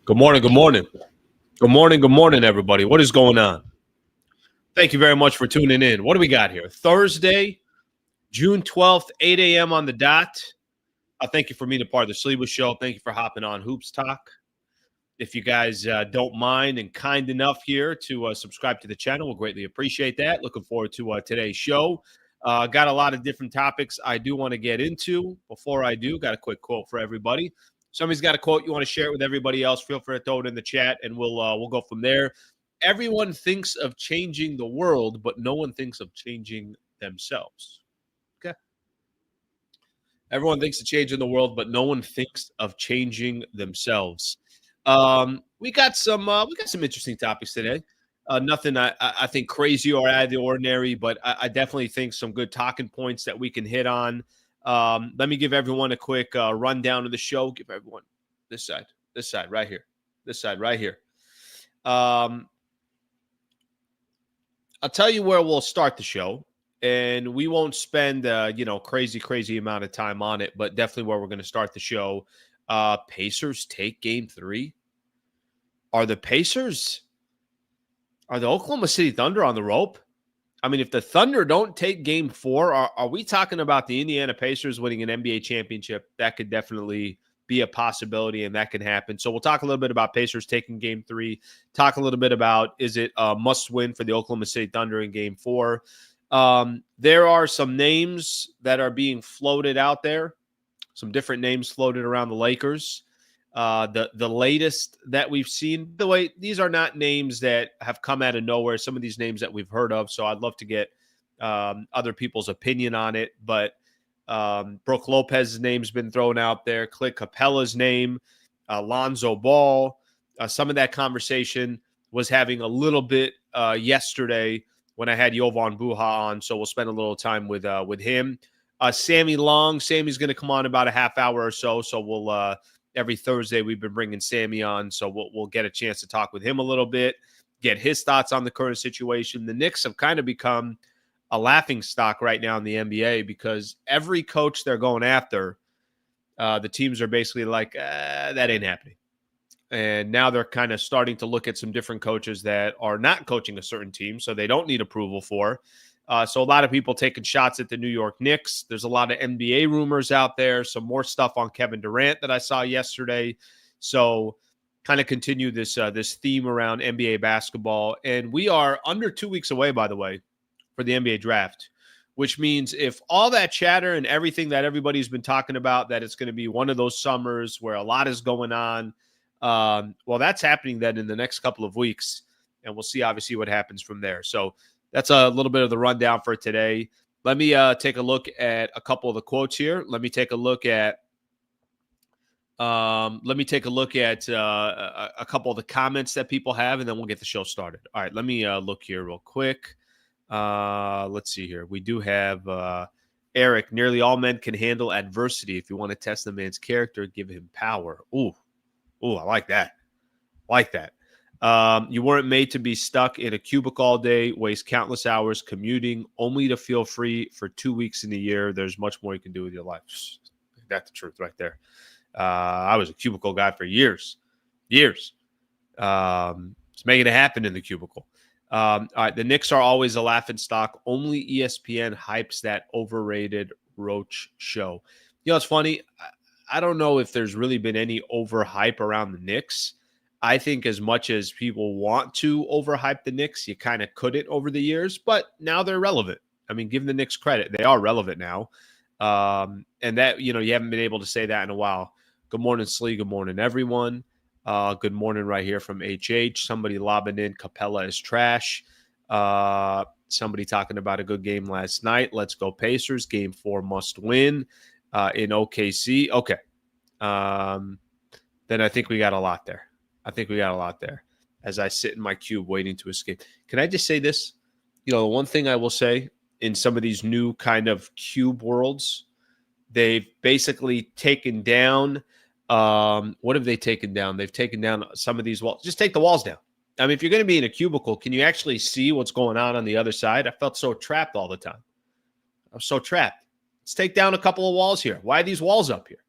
Good morning. Good morning. Good morning. Good morning, everybody. What is going on? Thank you very much for tuning in. What do we got here? Thursday, June 12th, 8 a.m. on the dot. Thank you for being a part of the Sleeper Show. Thank you for hopping on Hoops Talk. If you guys don't mind and kind enough here to subscribe to the channel, we'll greatly appreciate that. Looking forward to today's show. Got a lot of different topics I do want to get into. Before I do, got a quick quote for everybody. Somebody's got a quote you want to share it with everybody else, feel free to throw it in the chat, and we'll go from there. Everyone thinks of changing the world, but no one thinks of changing themselves. Okay. Everyone thinks of changing the world, but no one thinks of changing themselves. We got some interesting topics today. Nothing I think crazy or out of the ordinary, but I definitely think some good talking points that we can hit on. Let me give everyone a quick rundown of the show. Give everyone this side right here, this side right here. I'll tell you where we'll start the show, and we won't spend crazy amount of time on it, but definitely where we're going to start the show. Pacers take game 3. Are the Oklahoma City Thunder on the rope? I mean, if the Thunder don't take game 4, are we talking about the Indiana Pacers winning an NBA championship? That could definitely be a possibility, and that can happen. So we'll talk a little bit about Pacers taking game 3, talk a little bit about, is it a must-win for the Oklahoma City Thunder in game 4? There are some names that are being floated out there, some different names floated around the Lakers. The latest that we've seen, the way these are not names that have come out of nowhere. Some of these names that we've heard of. So I'd love to get other people's opinion on it. But Brook Lopez's name's been thrown out there. Clint Capela's name, Lonzo Ball. Some of that conversation was having a little bit yesterday when I had Jovan Buha on. So we'll spend a little time with him. Sammy Long. Sammy's going to come on about a half hour or so. So we'll every Thursday we've been bringing Sammy on, so we'll get a chance to talk with him a little bit, get his thoughts on the current situation. The Knicks have kind of become a laughing stock right now in the NBA because every coach they're going after, the teams are basically like, that ain't happening. And now they're kind of starting to look at some different coaches that are not coaching a certain team, so they don't need approval for. So a lot of people taking shots at the New York Knicks. There's a lot of NBA rumors out there. Some more stuff on Kevin Durant that I saw yesterday. So kind of continue this theme around NBA basketball. And we are under 2 weeks away, by the way, for the NBA draft, which means if all that chatter and everything that everybody's been talking about, that it's going to be one of those summers where a lot is going on, well, that's happening then in the next couple of weeks. And we'll see, obviously, what happens from there. So that's a little bit of the rundown for today. Let me take a look at a couple of the quotes here. Let me take a look at a couple of the comments that people have, and then we'll get the show started. All right, let me look here real quick. Let's see here. We do have Eric. Nearly all men can handle adversity. If you want to test the man's character, give him power. Ooh, I like that. You weren't made to be stuck in a cubicle all day, waste countless hours commuting, only to feel free for 2 weeks in the year. There's much more you can do with your life. That's the truth right there. I was a cubicle guy for years. It's making it happen in the cubicle. All right, the Knicks are always a laughing stock. Only ESPN hypes that overrated Roach show. You know, it's funny. I don't know if there's really been any overhype around the Knicks. I think as much as people want to overhype the Knicks, you kind of couldn't over the years, but now they're relevant. I mean, give the Knicks credit. They are relevant now. And that, you haven't been able to say that in a while. Good morning, Slee. Good morning, everyone. Good morning right here from HH. Somebody lobbing in Capela is trash. Somebody talking about a good game last night. Let's go Pacers. Game 4 must win in OKC. Okay. Then I think we got a lot there. As I sit in my cube waiting to escape. Can I just say this? The one thing I will say in some of these new kind of cube worlds, they've basically taken down what have they taken down? They've taken down some of these walls. Just take the walls down. I mean, if you're going to be in a cubicle, can you actually see what's going on the other side? I felt so trapped all the time. I was so trapped. Let's take down a couple of walls here. Why are these walls up here?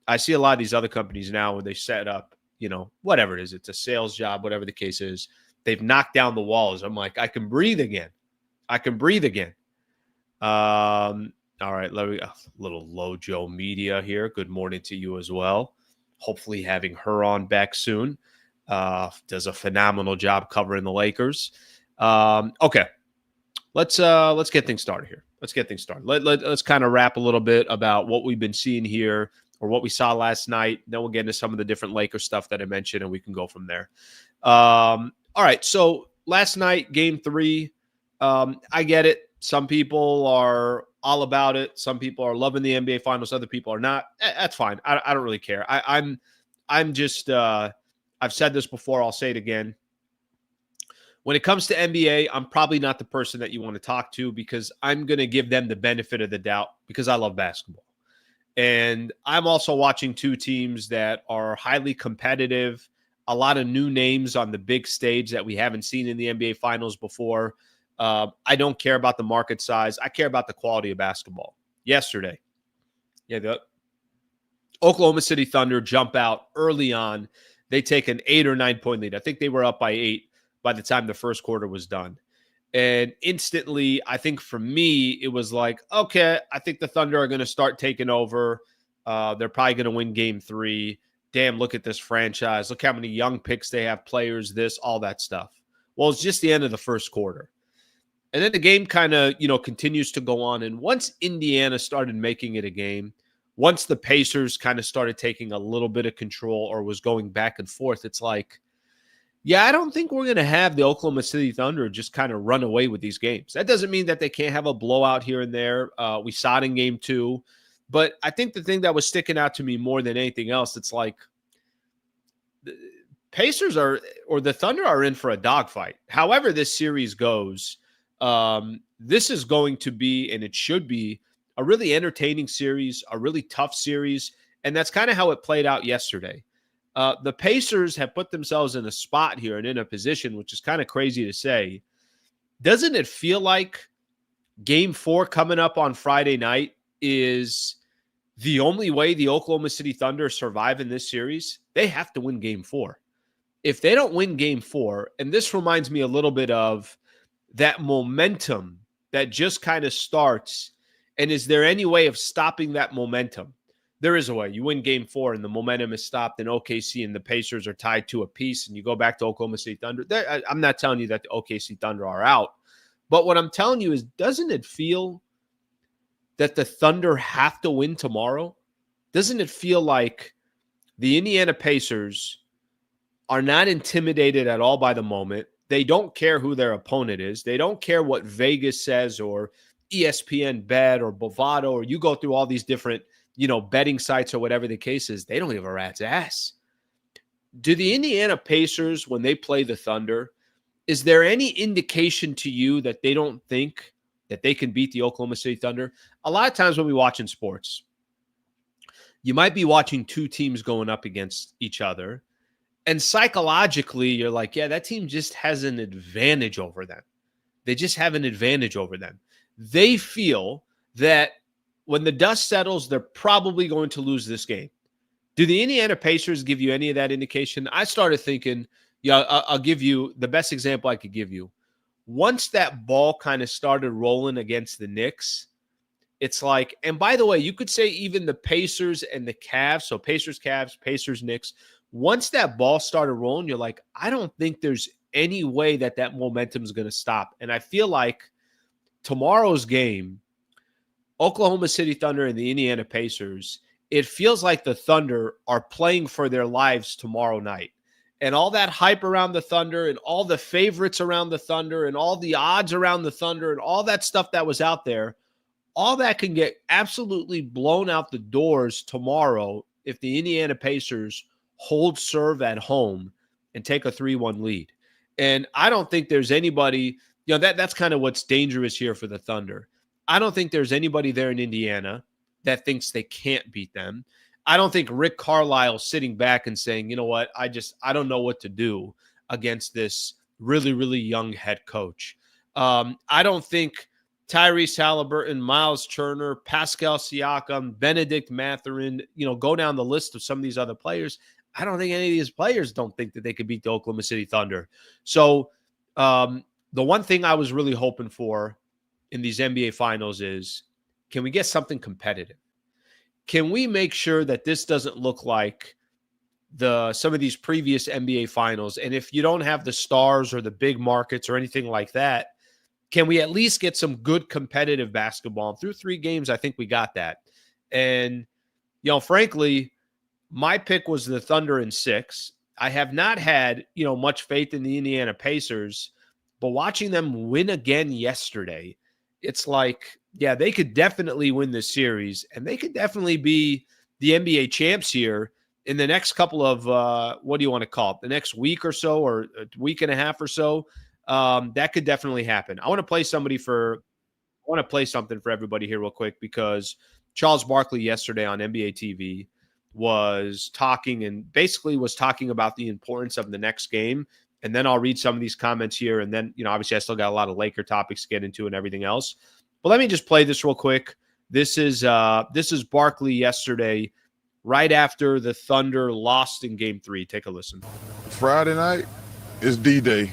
I see a lot of these other companies now when they set up whatever it is. It's a sales job, whatever the case is. They've knocked down the walls. I'm like, I can breathe again. All right, let me a little Lojo Media here. Good morning to you as well. Hopefully having her on back soon. Does a phenomenal job covering the Lakers. Okay, let's get things started here. Let's kind of wrap a little bit about what we've been seeing here or what we saw last night. Then we'll get into some of the different Lakers stuff that I mentioned, and we can go from there. All right, so last night, Game 3. I get it. Some people are all about it. Some people are loving the NBA Finals. Other people are not. That's fine. I don't really care. I'm just. I've said this before. I'll say it again. When it comes to NBA, I'm probably not the person that you want to talk to because I'm going to give them the benefit of the doubt because I love basketball. And I'm also watching two teams that are highly competitive, a lot of new names on the big stage that we haven't seen in the NBA Finals before. I don't care about the market size. I care about the quality of basketball. Yesterday, the Oklahoma City Thunder jump out early on. They take an 8 or 9 point lead. I think they were up by 8 by the time the first quarter was done. And instantly, I think for me, it was like, okay, I think the Thunder are going to start taking over. They're probably going to win Game 3. Damn, look at this franchise. Look how many young picks they have, players, this, all that stuff. Well, it's just the end of the first quarter. And then the game kind of, continues to go on. And once Indiana started making it a game, once the Pacers kind of started taking a little bit of control or was going back and forth, it's like, yeah, I don't think we're going to have the Oklahoma City Thunder just kind of run away with these games. That doesn't mean that they can't have a blowout here and there. We saw it in Game 2. But I think the thing that was sticking out to me more than anything else, it's like the Pacers or the Thunder are in for a dogfight. However this series goes, this is going to be, and it should be, a really entertaining series, a really tough series. And that's kind of how it played out yesterday. The Pacers have put themselves in a spot here and in a position, which is kind of crazy to say. Doesn't it feel like Game 4 coming up on Friday night is the only way the Oklahoma City Thunder survive in this series? They have to win Game 4. If they don't win Game 4, and this reminds me a little bit of that momentum that just kind of starts, and is there any way of stopping that momentum? There is a way. You win Game 4 and the momentum is stopped, and OKC and the Pacers are tied to a piece, and you go back to Oklahoma City Thunder. I'm not telling you that the OKC Thunder are out, but what I'm telling you is, doesn't it feel that the Thunder have to win tomorrow? Doesn't it feel like the Indiana Pacers are not intimidated at all by the moment? They don't care who their opponent is. They don't care what Vegas says or ESPN Bet or Bovado, or you go through all these different betting sites or whatever the case is. They don't give a rat's ass. Do the Indiana Pacers, when they play the Thunder, is there any indication to you that they don't think that they can beat the Oklahoma City Thunder? A lot of times when we watch in sports, you might be watching two teams going up against each other, and psychologically you're like, yeah, that team just has an advantage over them. They just have an advantage over them. They feel that when the dust settles, they're probably going to lose this game. Do the Indiana Pacers give you any of that indication? I started thinking, I'll give you the best example I could give you. Once that ball kind of started rolling against the Knicks, it's like, and by the way, you could say even the Pacers and the Cavs, so Pacers, Cavs, Pacers, Knicks, once that ball started rolling, you're like, I don't think there's any way that momentum is going to stop. And I feel like tomorrow's game, Oklahoma City Thunder and the Indiana Pacers, it feels like the Thunder are playing for their lives tomorrow night. And all that hype around the Thunder and all the favorites around the Thunder and all the odds around the Thunder and all that stuff that was out there, all that can get absolutely blown out the doors tomorrow if the Indiana Pacers hold serve at home and take a 3-1 lead. And I don't think there's anybody, that's kind of what's dangerous here for the Thunder. I don't think there's anybody there in Indiana that thinks they can't beat them. I don't think Rick Carlisle sitting back and saying, you know what, I don't know what to do against this really, really young head coach. I don't think Tyrese Halliburton, Miles Turner, Pascal Siakam, Benedict Mathurin, go down the list of some of these other players. I don't think any of these players don't think that they could beat the Oklahoma City Thunder. So the one thing I was really hoping for in these NBA finals is, can we get something competitive? Can we make sure that this doesn't look like some of these previous NBA finals? And if you don't have the stars or the big markets or anything like that, can we at least get some good competitive basketball? And through 3 games, I think we got that. And, frankly, my pick was the Thunder in 6. I have not had, much faith in the Indiana Pacers, but watching them win again yesterday, it's like, yeah, they could definitely win this series, and they could definitely be the NBA champs here in the next couple of, what do you want to call it, the next week or so, or a week and a half or so. That could definitely happen. I want to play something for everybody here real quick, because Charles Barkley yesterday on NBA TV was talking about the importance of the next game. And then I'll read some of these comments here. And then, obviously I still got a lot of Laker topics to get into and everything else. But let me just play this real quick. This is Barkley yesterday, right after the Thunder lost in Game 3. Take a listen. Friday night is D-Day.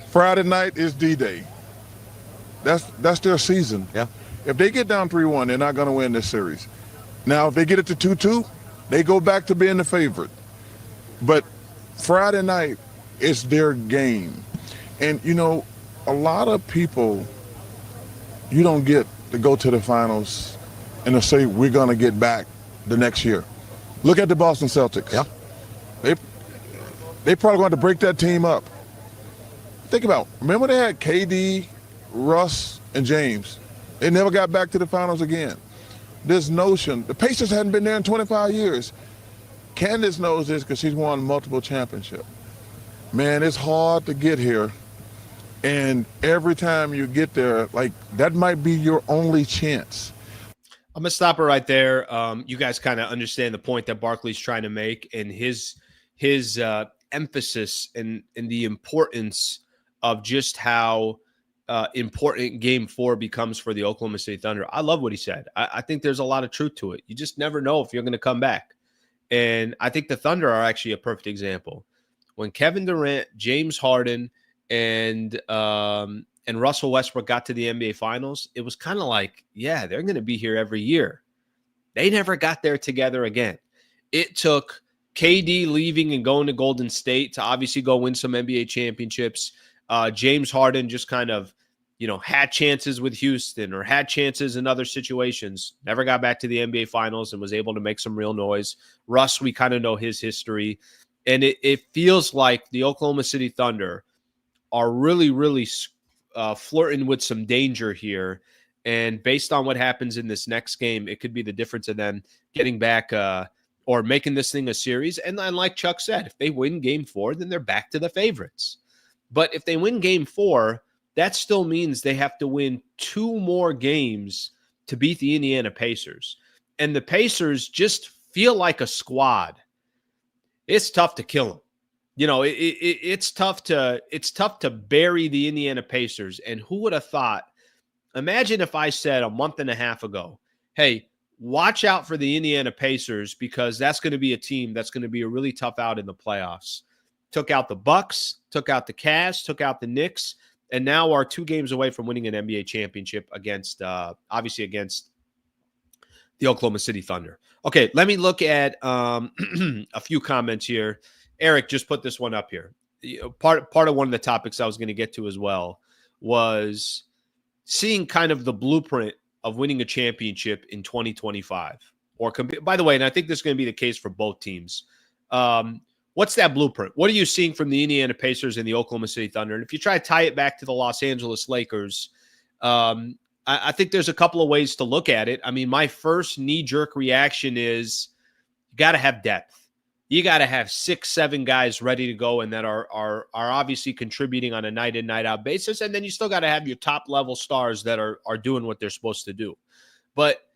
Friday night is D-Day. That's their season. Yeah. If they get down 3-1, they're not going to win this series. Now, if they get it to 2-2, they go back to being the favorite. But Friday night is their game. And, a lot of people, you don't get to go to the finals and to say we're going to get back the next year. Look at the Boston Celtics. Yeah. They probably going to break that team up. Think about, remember they had KD, Russ, and James. They never got back to the finals again. This notion, the Pacers hadn't been there in 25 years. Candace knows this because she's won multiple championships. Man, it's hard to get here. And every time you get there, like, that might be your only chance. I'm going to stop it right there. You guys kind of understand the point that Barkley's trying to make, and his emphasis and the importance of just how important Game 4 becomes for the Oklahoma City Thunder. I love what he said. I think there's a lot of truth to it. You just never know if you're going to come back. And I think the Thunder are actually a perfect example. When Kevin Durant, James Harden, and Russell Westbrook got to the NBA Finals, it was kind of like, yeah, they're going to be here every year. They never got there together again. It took KD leaving and going to Golden State to obviously go win some NBA championships. James Harden just kind of, had chances with Houston or had chances in other situations, never got back to the NBA Finals and was able to make some real noise. Russ, we kind of know his history. And it feels like the Oklahoma City Thunder are really, really flirting with some danger here. And based on what happens in this next game, it could be the difference of them getting back or making this thing a series. And like Chuck said, if they win Game 4, then they're back to the favorites. But if they win Game 4, that still means they have to win 2 more games to beat the Indiana Pacers. And the Pacers just feel like a squad. It's tough to kill them. It's tough to bury the Indiana Pacers. And who would have thought? Imagine if I said a month and a half ago, hey, watch out for the Indiana Pacers, because that's going to be a team that's going to be a really tough out in the playoffs. Took out the Bucks, took out the Cavs, took out the Knicks, and now are 2 games away from winning an NBA championship against the Oklahoma City Thunder. Okay, let me look at a few comments here. Eric just put this one up here. Part of one of the topics I was going to get to as well was seeing kind of the blueprint of winning a championship in 2025. By the way, and I think this is going to be the case for both teams. What's that blueprint? What are you seeing from the Indiana Pacers and the Oklahoma City Thunder? And if you try to tie it back to the Los Angeles Lakers, I think there's a couple of ways to look at it. I mean, my first knee-jerk reaction is you got to have depth. You got to have 6, 7 guys ready to go and that are obviously contributing on a night-in, night-out basis. And then you still got to have your top-level stars that are doing what they're supposed to do. But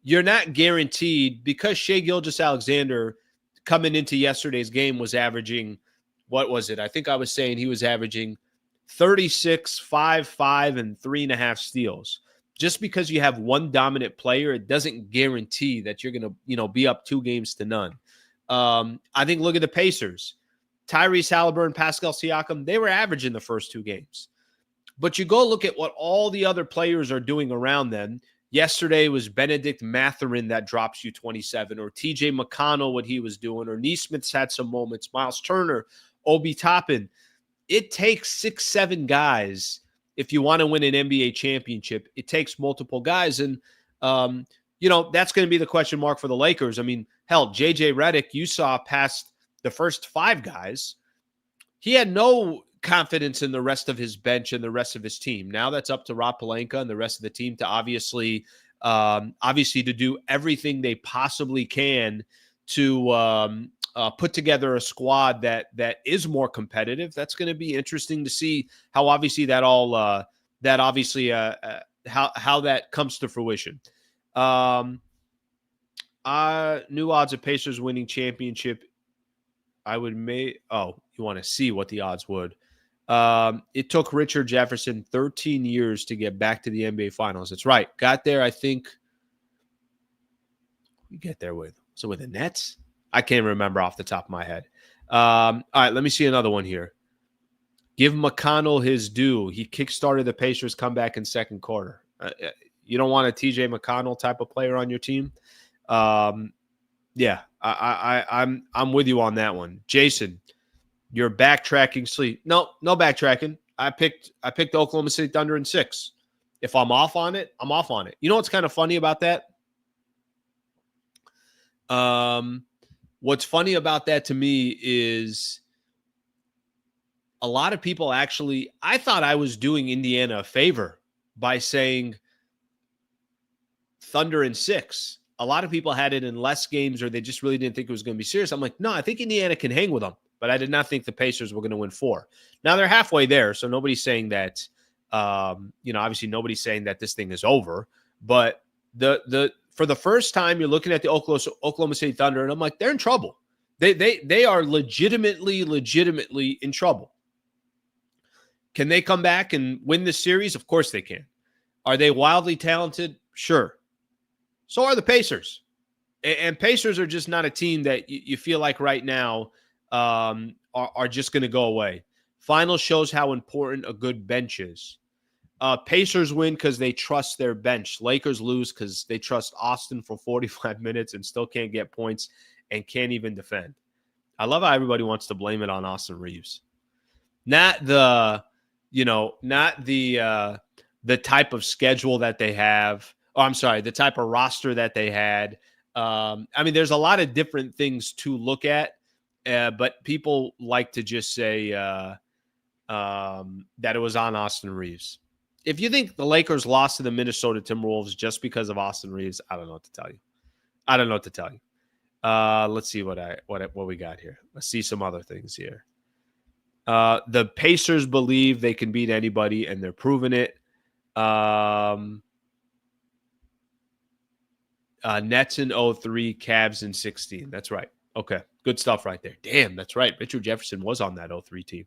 you're not guaranteed, because Shai Gilgeous-Alexander coming into yesterday's game was averaging, what was it? I think I was saying he was averaging 36, 5, 5, and 3.5 steals. Just because you have one dominant player, it doesn't guarantee that you're going to, be up 2 games to none. I think look at the Pacers. Tyrese Halliburton, Pascal Siakam, they were average in the first 2 games. But you go look at what all the other players are doing around them. Yesterday was Benedict Mathurin that drops you 27, or TJ McConnell, what he was doing, or Neesmith's had some moments, Miles Turner, Obi Toppin. It takes 6, 7 guys if you want to win an NBA championship. It takes multiple guys. And, that's going to be the question mark for the Lakers. I mean, hell, JJ Redick, you saw past the first 5 guys. He had no confidence in the rest of his bench and the rest of his team. Now that's up to Rob Pelinka and the rest of the team to obviously to do everything they possibly can to put together a squad that is more competitive. That's going to be interesting to see how obviously that all how that comes to fruition. New odds of Pacers winning championship. I would you want to see what the odds would. It took Richard Jefferson 13 years to get back to the NBA Finals. That's right. Got there, I think. We get there with the Nets? I can't remember off the top of my head. All right, let me see another one here. Give McConnell his due. He kickstarted the Pacers' comeback in second quarter. You don't want a TJ McConnell type of player on your team? Yeah, I'm with you on that one. Jason, you're backtracking sleep. No backtracking. I picked Oklahoma City Thunder in 6. If I'm off on it, I'm off on it. You know what's kind of funny about that? What's funny about that to me is a lot of people actually, I thought I was doing Indiana a favor by saying Thunder in 6. A lot of people had it in less games, or they just really didn't think it was going to be serious. I'm like, no, I think Indiana can hang with them, but I did not think the Pacers were going to win 4. Now they're halfway there, so nobody's saying that, obviously nobody's saying that this thing is over, but for the first time, you're looking at the Oklahoma City Thunder, and I'm like, they're in trouble. They are legitimately in trouble. Can they come back and win this series? Of course they can. Are they wildly talented? Sure. So are the Pacers. And Pacers are just not a team that you feel like right now are just going to go away. Final shows how important a good bench is. Pacers win because they trust their bench. Lakers lose because they trust Austin for 45 minutes and still can't get points and can't even defend. I love how everybody wants to blame it on Austin Reeves. Not the type of schedule that they have. Oh, I'm sorry, the type of roster that they had. There's a lot of different things to look at, but people like to just say that it was on Austin Reeves. If you think the Lakers lost to the Minnesota Timberwolves just because of Austin Reeves, I don't know what to tell you. Let's see what we got here. Let's see some other things here. The Pacers believe they can beat anybody, and they're proving it. Nets in 03, Cavs in 16. That's right. Okay, good stuff right there. Damn, that's right. Richard Jefferson was on that 03 team.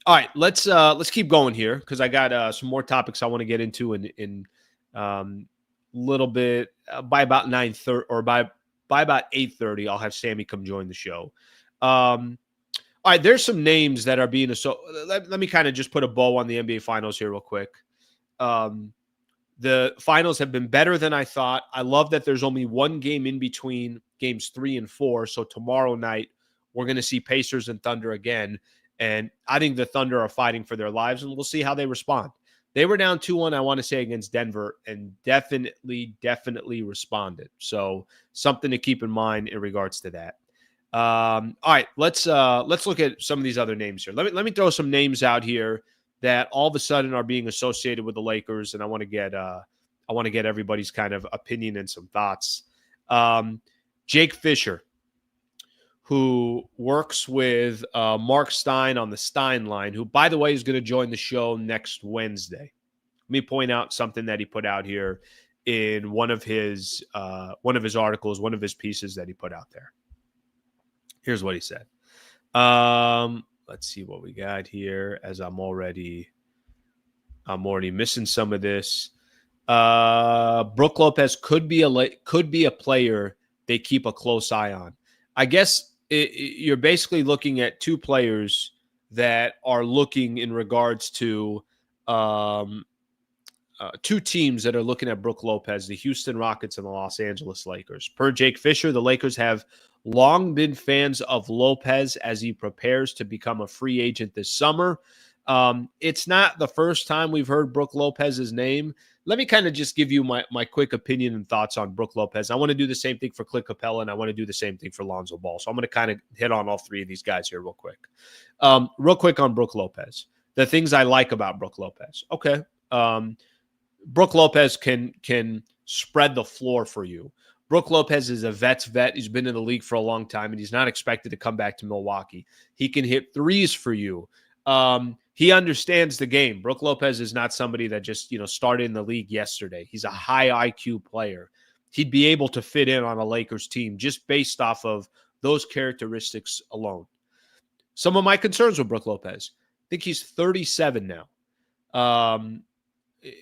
All right, let's keep going here because I got some more topics I want to get into in little bit by about 9:30 or by about 8:30. I'll have Sammy come join the show. All right, there's some names that are being let me kind of just put a bow on the NBA Finals here real quick. The finals have been better than I thought. I love that there's only one game in between games 3 and 4. So tomorrow night, we're going to see Pacers and Thunder again. And I think the Thunder are fighting for their lives, and we'll see how they respond. They were down 2-1, I want to say, against Denver, and definitely responded. So something to keep in mind in regards to that. All right, let's look at some of these other names here. Let me throw some names out here that all of a sudden are being associated with the Lakers, and I want to get everybody's kind of opinion and some thoughts. Jake Fisher, who works with Mark Stein on the Stein line, who, by the way, is going to join the show next Wednesday. Let me point out something that he put out here in one of his articles, one of his pieces that he put out there. Here's what he said. Let's see what we got here, as I'm already missing some of this. Brook Lopez could be a player they keep a close eye on. I guess you're basically looking at two players that are looking in regards to two teams that are looking at Brook Lopez, the Houston Rockets and the Los Angeles Lakers. Per Jake Fisher, the Lakers have long been fans of Lopez as he prepares to become a free agent this summer. It's not the first time we've heard Brook Lopez's name. Let me kind of just give you my quick opinion and thoughts on Brook Lopez. I want to do the same thing for Clint Capela, and I want to do the same thing for Lonzo Ball. So I'm going to kind of hit on all three of these guys here real quick. Real quick on Brook Lopez. The things I like about Brook Lopez. Okay. Brook Lopez can spread the floor for you. Brook Lopez is a vet's vet. He's been in the league for a long time, and he's not expected to come back to Milwaukee. He can hit threes for you. He understands the game. Brook Lopez is not somebody that just, started in the league yesterday. He's a high IQ player. He'd be able to fit in on a Lakers team just based off of those characteristics alone. Some of my concerns with Brook Lopez. I think he's 37 now.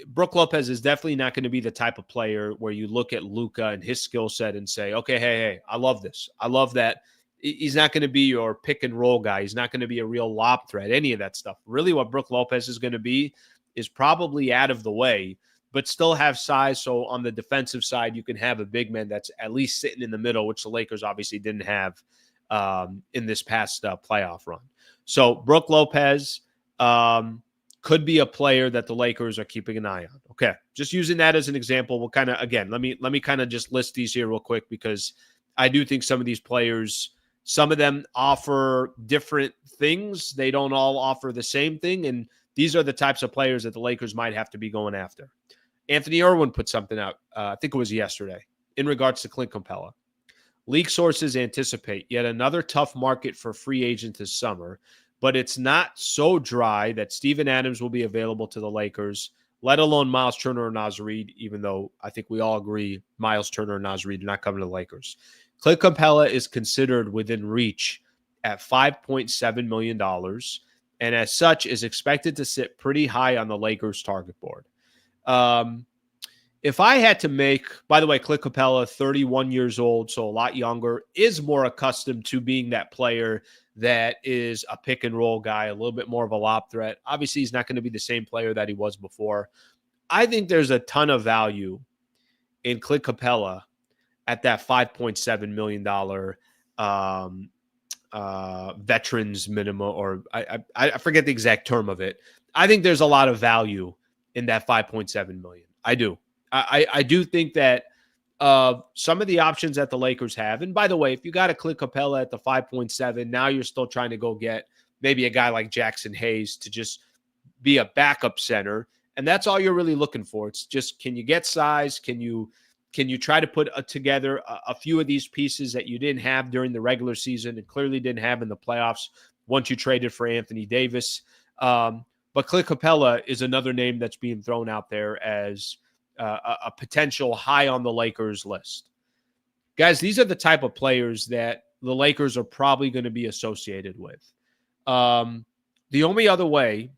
Brook Lopez is definitely not going to be the type of player where you look at Luka and his skill set and say, okay, hey, I love this. I love that. He's not going to be your pick and roll guy. He's not going to be a real lob threat, any of that stuff. Really what Brook Lopez is going to be is probably out of the way, but still have size. So on the defensive side, you can have a big man that's at least sitting in the middle, which the Lakers obviously didn't have in this past playoff run. So Brook Lopez could be a player that the Lakers are keeping an eye on. Okay, just using that as an example. We'll kind of, again, let me kind of just list these here real quick because I do think some of these players, some of them offer different things. They don't all offer the same thing, and these are the types of players that the Lakers might have to be going after. Anthony Irwin put something out, I think it was yesterday, in regards to Clint Capela. League sources anticipate yet another tough market for free agents this summer, but it's not so dry that Steven Adams will be available to the Lakers, let alone Miles Turner or Naz Reid, even though I think we all agree Miles Turner and Naz Reid are not coming to the Lakers. Clint Capela is considered within reach at $5.7 million, and as such is expected to sit pretty high on the Lakers' target board. If I had to make, by the way, Clint Capela, 31 years old, so a lot younger, is more accustomed to being that player that is a pick and roll guy, a little bit more of a lob threat. Obviously, he's not going to be the same player that he was before. I think there's a ton of value in Clint Capela at that $5.7 million veterans minimum, or I forget the exact term of it. I think there's a lot of value in that $5.7 million. I do. I do think that some of the options that the Lakers have, and by the way, if you got a Clint Capela at the 5.7, now you're still trying to go get maybe a guy like Jackson Hayes to just be a backup center, and that's all you're really looking for. It's just, can you get size? Can you try to put together a few of these pieces that you didn't have during the regular season and clearly didn't have in the playoffs once you traded for Anthony Davis? But Clint Capela is another name that's being thrown out there as a potential high on the Lakers list. Guys, these are the type of players that the Lakers are probably going to be associated with. The only other way,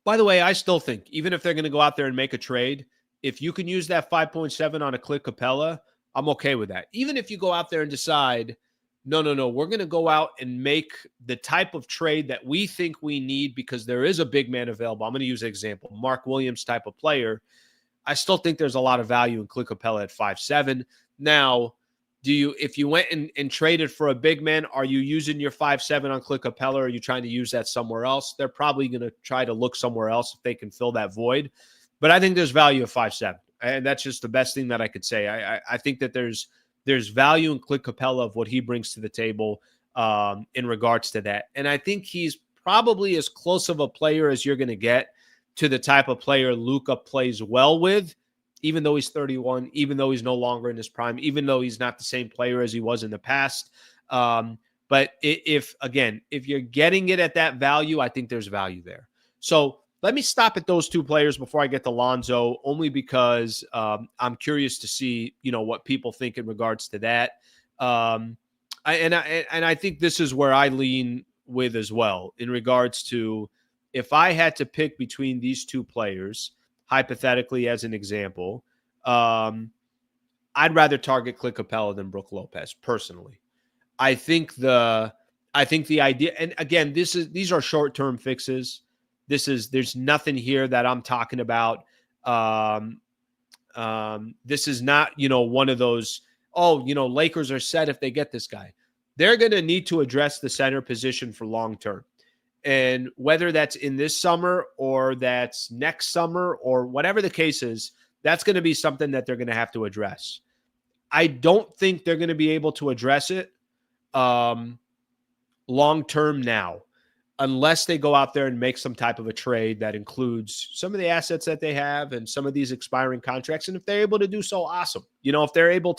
by the way, I still think, even if they're going to go out there and make a trade, if you can use that 5.7 on a Clint Capela, I'm okay with that. Even if you go out there and decide, no, we're going to go out and make the type of trade that we think we need because there is a big man available. I'm going to use an example, Mark Williams type of player. I still think there's a lot of value in Clint Capela at 5.7. Now, if you went and traded for a big man, are you using your 5.7 on Clint Capela, or are you trying to use that somewhere else? They're probably going to try to look somewhere else if they can fill that void. But I think there's value at 5.7, and that's just the best thing that I could say. I think that there's value in Clint Capela of what he brings to the table in regards to that. And I think he's probably as close of a player as you're going to get to the type of player Luka plays well with, even though he's 31, even though he's no longer in his prime, even though he's not the same player as he was in the past. But if you're getting it at that value, I think there's value there. So let me stop at those two players before I get to Lonzo, only because I'm curious to see, what people think in regards to that. I think this is where I lean with as well in regards to, if I had to pick between these two players, hypothetically as an example, I'd rather target Clint Capela than Brook Lopez personally. I think the idea, and again, these are short-term fixes. There's nothing here that I'm talking about. This is not, one of those, Lakers are set if they get this guy. They're going to need to address the center position for long term. And whether that's in this summer or that's next summer or whatever the case is, that's going to be something that they're going to have to address. I don't think they're going to be able to address it long term now, unless they go out there and make some type of a trade that includes some of the assets that they have and some of these expiring contracts. And if they're able to do so, awesome. If they're able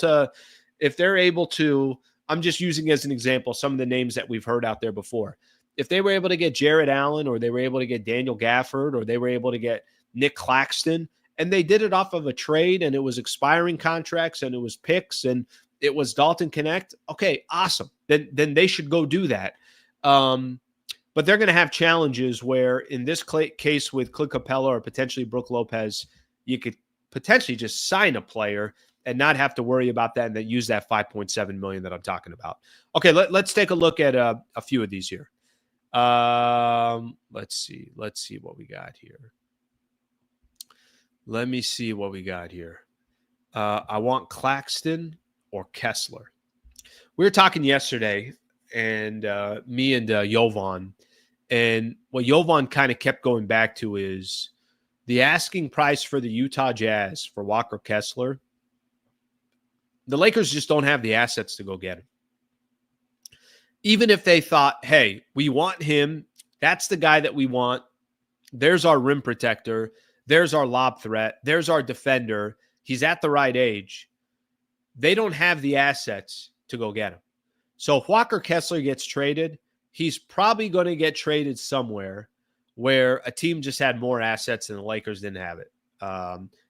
to, I'm just using as an example some of the names that we've heard out there before. If they were able to get Jared Allen, or they were able to get Daniel Gafford, or they were able to get Nick Claxton, and they did it off of a trade, and it was expiring contracts, and it was picks, and it was Dalton Connect, okay, awesome. Then they should go do that. But they're going to have challenges where, in this case with Clint Capela or potentially Brook Lopez, you could potentially just sign a player and not have to worry about that, and then use that $5.7 million that I'm talking about. Okay, let's take a look at a few of these here. Let's see what we got here. Let me see what we got here. I want Claxton or Kessler. We were talking yesterday, and me and Jovan, and what Jovan kind of kept going back to is the asking price for the Utah Jazz for Walker Kessler. The Lakers just don't have the assets to go get him. Even if they thought, hey, we want him, that's the guy that we want. There's our rim protector. There's our lob threat. There's our defender. He's at the right age. They don't have the assets to go get him. So if Walker Kessler gets traded, he's probably going to get traded somewhere where a team just had more assets and the Lakers didn't have it.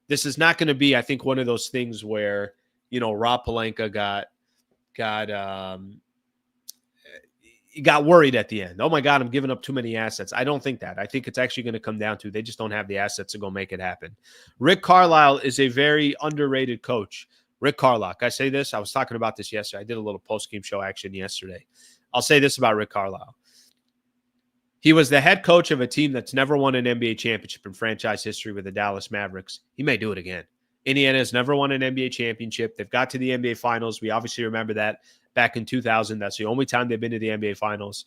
This is not going to be, I think, one of those things where, Rob Pelinka got worried at the end. Oh my God, I'm giving up too many assets. I don't think that. I think it's actually going to come down to they just don't have the assets to go make it happen. Rick Carlisle is a very underrated coach. Rick Carlisle. I say this. I was talking about this yesterday. I did a little post-game show action yesterday. I'll say this about Rick Carlisle. He was the head coach of a team that's never won an NBA championship in franchise history with the Dallas Mavericks. He may do it again. Indiana has never won an NBA championship. They've got to the NBA Finals. We obviously remember that back in 2000. That's the only time they've been to the NBA Finals.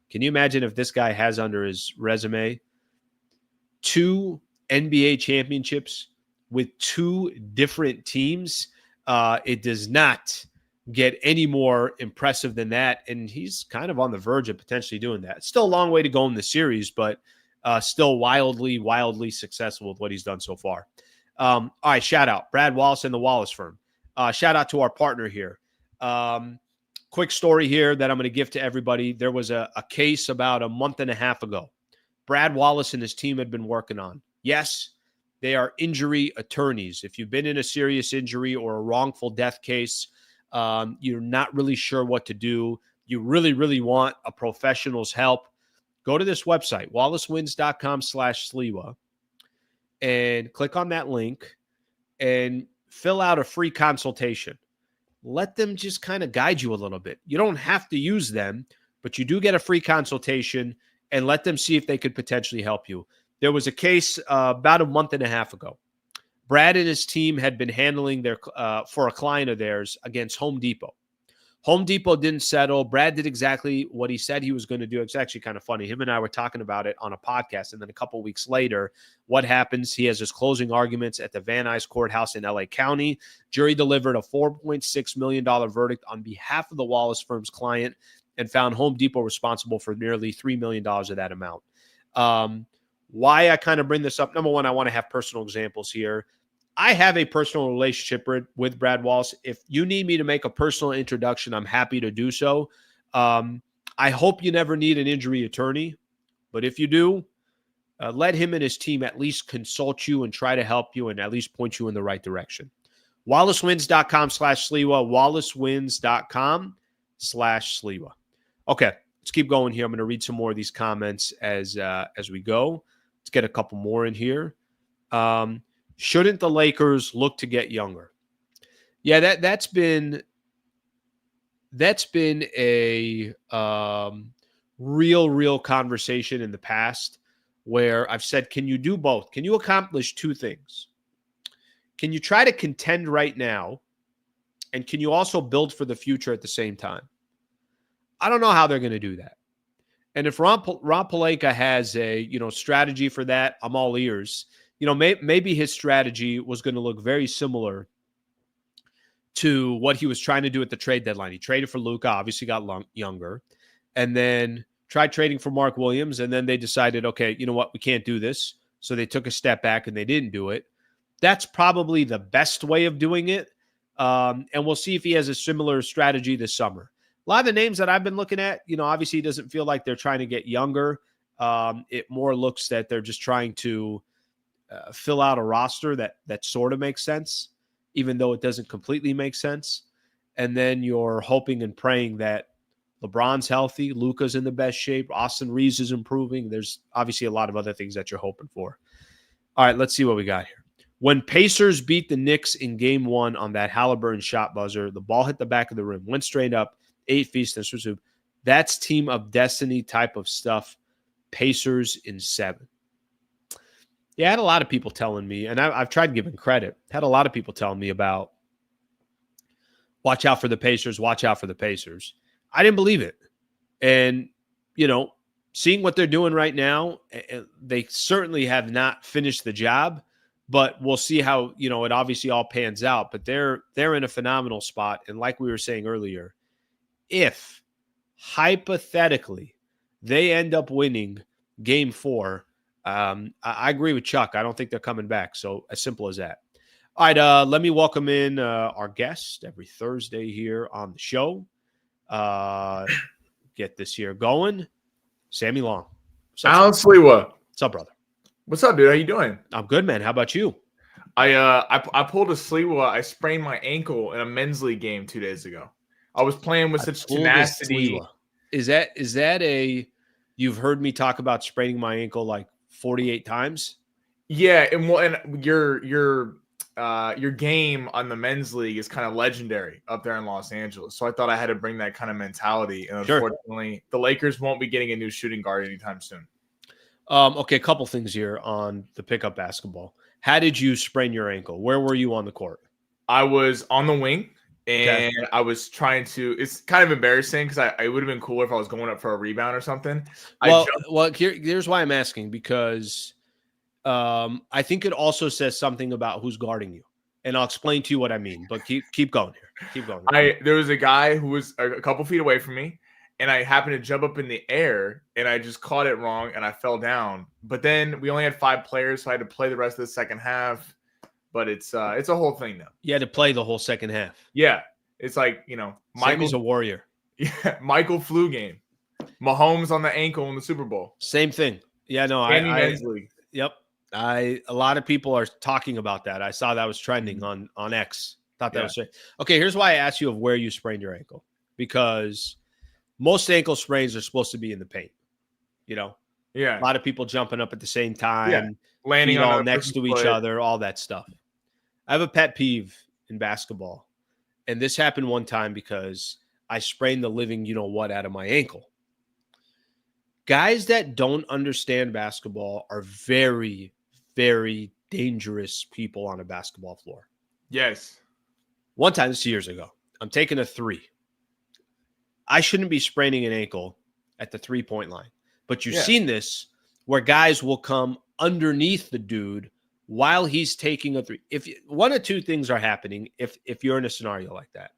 Can you imagine if this guy has under his resume 2 NBA championships with 2 different teams? It does not get any more impressive than that. And he's kind of on the verge of potentially doing that. It's still a long way to go in the series, but still wildly successful with what he's done so far. All right, shout out Brad Wallace and the Wallace firm. Shout out to our partner here. Quick story here that I'm going to give to everybody. There was a case about a month and a half ago. Brad Wallace and his team had been working on. Yes, they are injury attorneys. If you've been in a serious injury or a wrongful death case, you're not really sure what to do. You really want a professional's help. Go to this website, wallacewins.com/Sliwa, and click on that link and fill out a free consultation. Let them just kind of guide you a little bit. You don't have to use them, but you do get a free consultation, and let them see if they could potentially help you. There was a case about a month and a half ago. Brad and his team had been handling their for a client of theirs against Home Depot. Home Depot didn't settle. Brad did exactly what he said he was going to do. It's actually kind of funny. Him and I were talking about it on a podcast, and then a couple of weeks later, what happens? He has his closing arguments at the Van Nuys Courthouse in LA County. Jury delivered a $4.6 million verdict on behalf of the Wallace firm's client and found Home Depot responsible for nearly $3 million of that amount. Why I kind of bring this up, number one, I want to have personal examples here. I have a personal relationship with Brad Wallace. If you need me to make a personal introduction, I'm happy to do so. I hope you never need an injury attorney, but if you do, let him and his team at least consult you and try to help you and at least point you in the right direction. wallacewins.com/Sliwa, wallacewins.com/Sliwa. Okay, let's keep going here. I'm going to read some more of these comments as we go. Let's get a couple more in here. Shouldn't the Lakers look to get younger? Yeah, that's been that's been a real conversation in the past where I've said, can you do both? Can you accomplish two things? Can you try to contend right now? And can you also build for the future at the same time? I don't know how they're going to do that. And if Ron Paleka has a, strategy for that, I'm all ears. Maybe his strategy was going to look very similar to what he was trying to do at the trade deadline. He traded for Luka, obviously got younger, and then tried trading for Mark Williams. And then they decided, okay, you know what? We can't do this. So they took a step back and they didn't do it. That's probably the best way of doing it. And we'll see if he has a similar strategy this summer. A lot of the names that I've been looking at, obviously it doesn't feel like they're trying to get younger. It more looks that they're just trying to fill out a roster that sort of makes sense, even though it doesn't completely make sense. And then you're hoping and praying that LeBron's healthy, Luka's in the best shape, Austin Reeves is improving. There's obviously a lot of other things that you're hoping for. All right, let's see what we got here. When Pacers beat the Knicks in game 1 on that Halliburton shot buzzer, the ball hit the back of the rim, went straight up, 8 feet. That's team of destiny type of stuff. Pacers in 7. Yeah, I had a lot of people telling me, and I've tried giving credit, had a lot of people telling me about watch out for the Pacers, watch out for the Pacers. I didn't believe it. And, seeing what they're doing right now, they certainly have not finished the job. But we'll see how, it obviously all pans out. But they're in a phenomenal spot. And like we were saying earlier, if hypothetically they end up winning game 4, I agree with Chuck. I don't think they're coming back. So as simple as that. All right, let me welcome in our guest every Thursday here on the show. Get this here going. Sammy Long. Alan Sliwa. What's up, brother? What's up, dude? How you doing? I'm good, man. How about you? I pulled a Sliwa. I sprained my ankle in a men's league game 2 days ago. I was playing with such tenacity. Is that a? You've heard me talk about spraining my ankle like 48 times. Yeah, and your game on the men's league is kind of legendary up there in Los Angeles. So I thought I had to bring that kind of mentality. And unfortunately, the Lakers won't be getting a new shooting guard anytime soon. Okay, a couple things here on the pickup basketball. How did you sprain your ankle? Where were you on the court? I was on the wing, and I was trying to – it's kind of embarrassing because it would have been cooler if I was going up for a rebound or something. Here's why I'm asking, because I think it also says something about who's guarding you. And I'll explain to you what I mean, but keep going here. Keep going. There was a guy who was a couple feet away from me, and I happened to jump up in the air, and I just caught it wrong, and I fell down. But then we only had 5 players, so I had to play the rest of the second half. But it's a whole thing now. You had to play the whole second half. Yeah, it's like Sammy's a warrior. Yeah, Michael flu game. Mahomes on the ankle in the Super Bowl. Same thing. Yeah, no, men's league. Yep. A lot of people are talking about that. I saw that was trending on X. Thought that was straight. Okay, here's why I asked you of where you sprained your ankle, because most ankle sprains are supposed to be in the paint. Yeah. A lot of people jumping up at the same time, landing all next to each other, all that stuff. I have a pet peeve in basketball, and this happened one time because I sprained the living out of my ankle. Guys that don't understand basketball are very, very dangerous people on a basketball floor. Yes. One time, this is years ago, I'm taking a 3. I shouldn't be spraining an ankle at the 3-point line. But you've seen this where guys will come underneath the dude while he's taking a 3. If one of two things are happening, if you're in a scenario like that,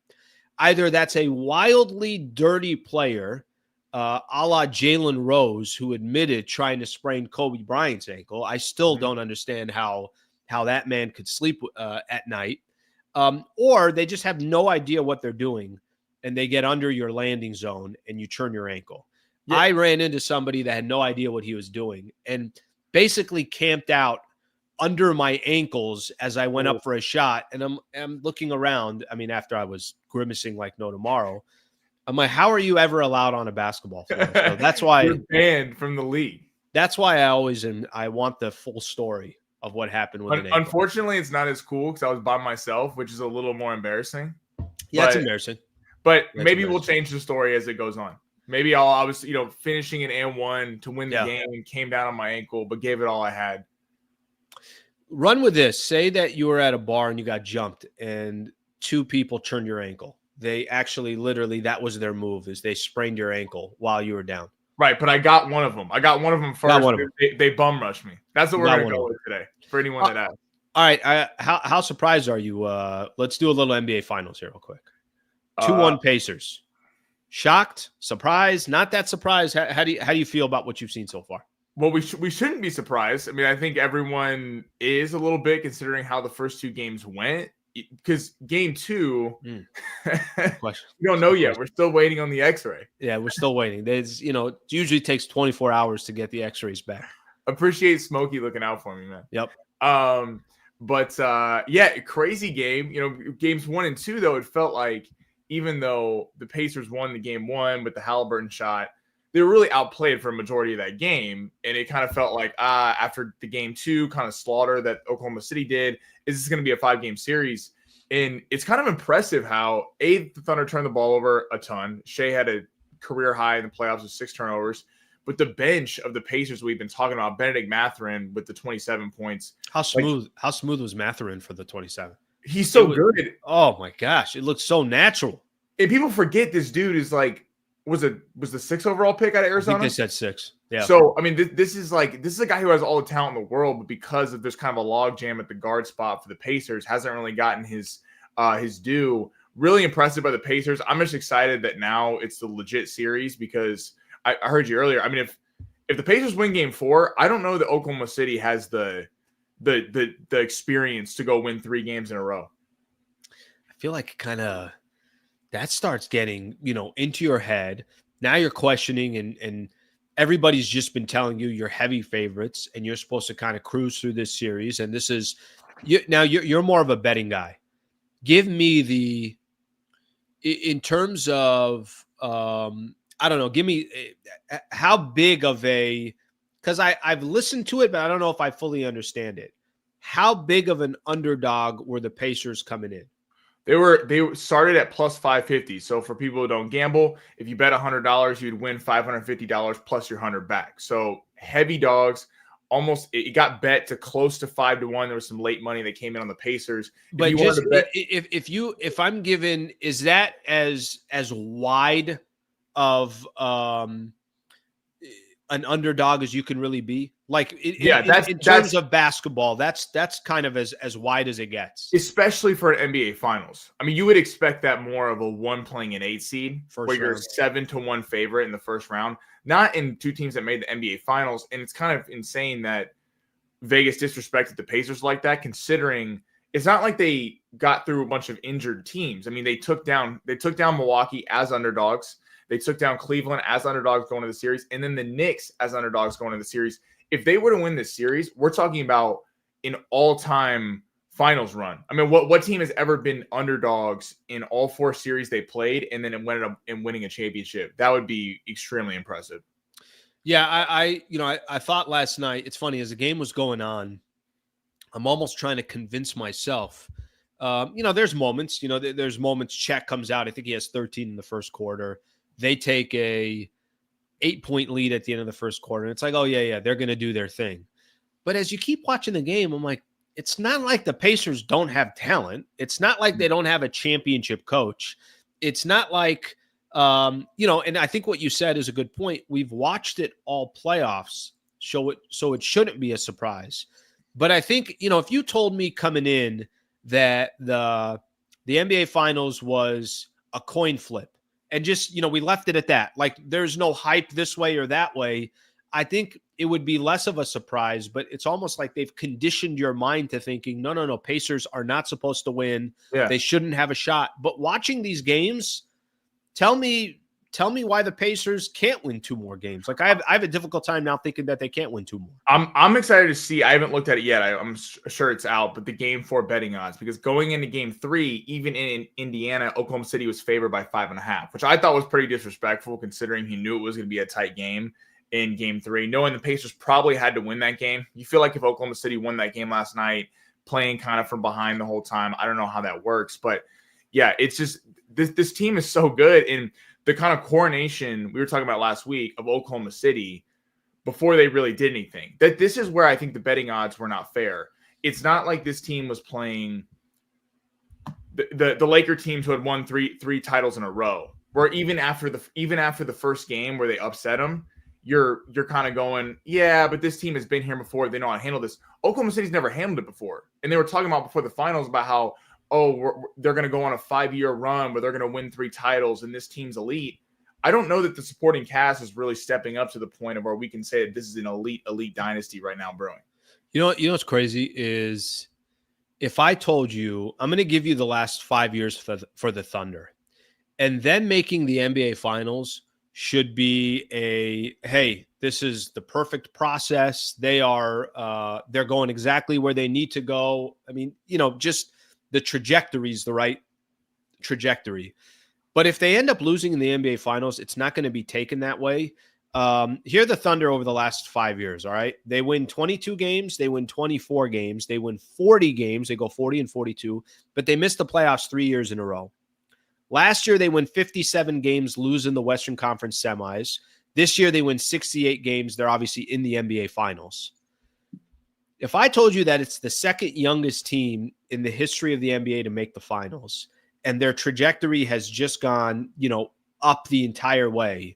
either that's a wildly dirty player, a la Jalen Rose, who admitted trying to sprain Kobe Bryant's ankle. I still don't understand how that man could sleep at night. Or they just have no idea what they're doing, and they get under your landing zone and you turn your ankle. Yeah. I ran into somebody that had no idea what he was doing and basically camped out under my ankles as I went up for a shot. And I'm looking around. I mean, after I was grimacing like no tomorrow, I'm like, how are you ever allowed on a basketball floor? So that's why you're banned from the league. That's why I want the full story of what happened with an ankle. Unfortunately, it's not as cool because I was by myself, which is a little more embarrassing. Yeah, it's embarrassing. But That's maybe we'll amazing. change the story as it goes on. Maybe I was, finishing in and 1 to win the game, came down on my ankle, but gave it all I had. Run with this. Say that you were at a bar and you got jumped and 2 people turned your ankle. They actually literally, that was their move, is they sprained your ankle while you were down. Right, but I got one of them. I got one of them first. One of them. They bum rushed me. That's what we're going to go with today for anyone that asks. All right. How surprised are you? Let's do a little NBA Finals here real quick. 2-1 Pacers. Shocked? Surprised? Not that surprised? How do you feel about what you've seen so far? Well, we shouldn't be surprised. I mean, I think everyone is a little bit, considering how the first 2 games went. Because game 2, we don't know yet. We're still waiting on the X-ray. Yeah, we're still waiting. There's, it usually takes 24 hours to get the X-rays back. Appreciate Smokey looking out for me, man. Yep. But crazy game. Games 1 and 2, though, it felt like even though the Pacers won the game 1 with the Halliburton shot, they were really outplayed for a majority of that game. And it kind of felt like, after the game 2 kind of slaughter that Oklahoma City did, is this going to be a 5-game series? And it's kind of impressive how, the Thunder turned the ball over a ton. Shea had a career high in the playoffs with 6 turnovers. But the bench of the Pacers we've been talking about, Benedict Mathurin with the 27 points. How smooth was Mathurin for the 27? He's so good. Oh, my gosh. It looks so natural. And people forget this dude is like, was the 6th overall pick out of Arizona? I think they said 6. Yeah. So, I mean, this is a guy who has all the talent in the world, but because of this kind of a log jam at the guard spot for the Pacers, hasn't really gotten his due. Really impressive by the Pacers. I'm just excited that now it's the legit series, because I heard you earlier. I mean, if the Pacers win game 4, I don't know that Oklahoma City has the experience to go win 3 games in a row. I feel like kind of that starts getting, into your head. Now you're questioning, and everybody's just been telling you you're heavy favorites and you're supposed to kind of cruise through this series. And this is you're more of a betting guy. Give me in terms of, I don't know, give me how big of because I've listened to it, but I don't know if I fully understand it. How big of an underdog were the Pacers coming in? They started at plus 550. So for people who don't gamble, if you bet $100, you'd win $550 plus your 100 back. So heavy dogs. Almost, it got bet to close to 5-1. There was some late money that came in on the Pacers. But if I'm given, is that as wide of an underdog as you can really be? Like, in terms of basketball, that's kind of as wide as it gets, especially for an NBA Finals. I mean, you would expect that more of a 1 playing an 8 seed, where you're 7-1 favorite in the first round, not in 2 teams that made the NBA Finals. And it's kind of insane that Vegas disrespected the Pacers like that, considering it's not like they got through a bunch of injured teams. I mean, they took down Milwaukee as underdogs. They took down Cleveland as underdogs going into the series, and then the Knicks as underdogs going into the series. If they were to win this series, we're talking about an all-time finals run. I mean, what team has ever been underdogs in all 4 series they played and then it ended up in winning a championship? That would be extremely impressive. Yeah, I thought last night, it's funny, as the game was going on, I'm almost trying to convince myself. There's moments, there's moments. Chet comes out. I think he has 13 in the first quarter. They take a 8-point lead at the end of the first quarter. And it's like, oh, yeah, they're going to do their thing. But as you keep watching the game, I'm like, it's not like the Pacers don't have talent. It's not like they don't have a championship coach. It's not like, and I think what you said is a good point. We've watched it all playoffs, so it shouldn't be a surprise. But I think, if you told me coming in that the NBA Finals was a coin flip, and just, we left it at that, like there's no hype this way or that way, I think it would be less of a surprise. But it's almost like they've conditioned your mind to thinking, no, Pacers are not supposed to win. Yeah. They shouldn't have a shot. But watching these games, tell me why the Pacers can't win 2 more games. Like I have a difficult time now thinking that they can't win 2 more. I'm excited to see. I haven't looked at it yet. I'm sure it's out, but the game 4 betting odds, because going into game 3, even in Indiana, Oklahoma City was favored by 5.5, which I thought was pretty disrespectful, considering he knew it was going to be a tight game in game 3, knowing the Pacers probably had to win that game. You feel like if Oklahoma City won that game last night, playing kind of from behind the whole time, I don't know how that works, but yeah, it's just this team is so good. And the kind of coronation we were talking about last week of Oklahoma City before they really did anything. That this is where I think the betting odds were not fair. It's not like this team was playing the Laker teams who had won three titles in a row. Where even after the first game where they upset them, you're kind of going, yeah, but this team has been here before. They know how to handle this. Oklahoma City's never handled it before, and they were talking about before the finals about how they're going to go on a 5-year run where they're going to win 3 titles, and this team's elite. I don't know that the supporting cast is really stepping up to the point of where we can say that this is an elite dynasty right now brewing. You know what's crazy is if I told you I'm going to give you the last 5 years for the Thunder, and then making the NBA Finals should be hey, this is the perfect process. They're going exactly where they need to go. I mean, just the trajectory is the right trajectory. But if they end up losing in the NBA Finals, it's not going to be taken that way. Here are the Thunder over the last 5 years, all right? They win 22 games. They win 24 games. They win 40 games. They go 40-42, but they missed the playoffs 3 years in a row. Last year, they win 57 games, lose in the Western Conference semis. This year, they win 68 games. They're obviously in the NBA Finals. If I told you that it's the second youngest team in the history of the NBA to make the finals, and their trajectory has just gone, up the entire way,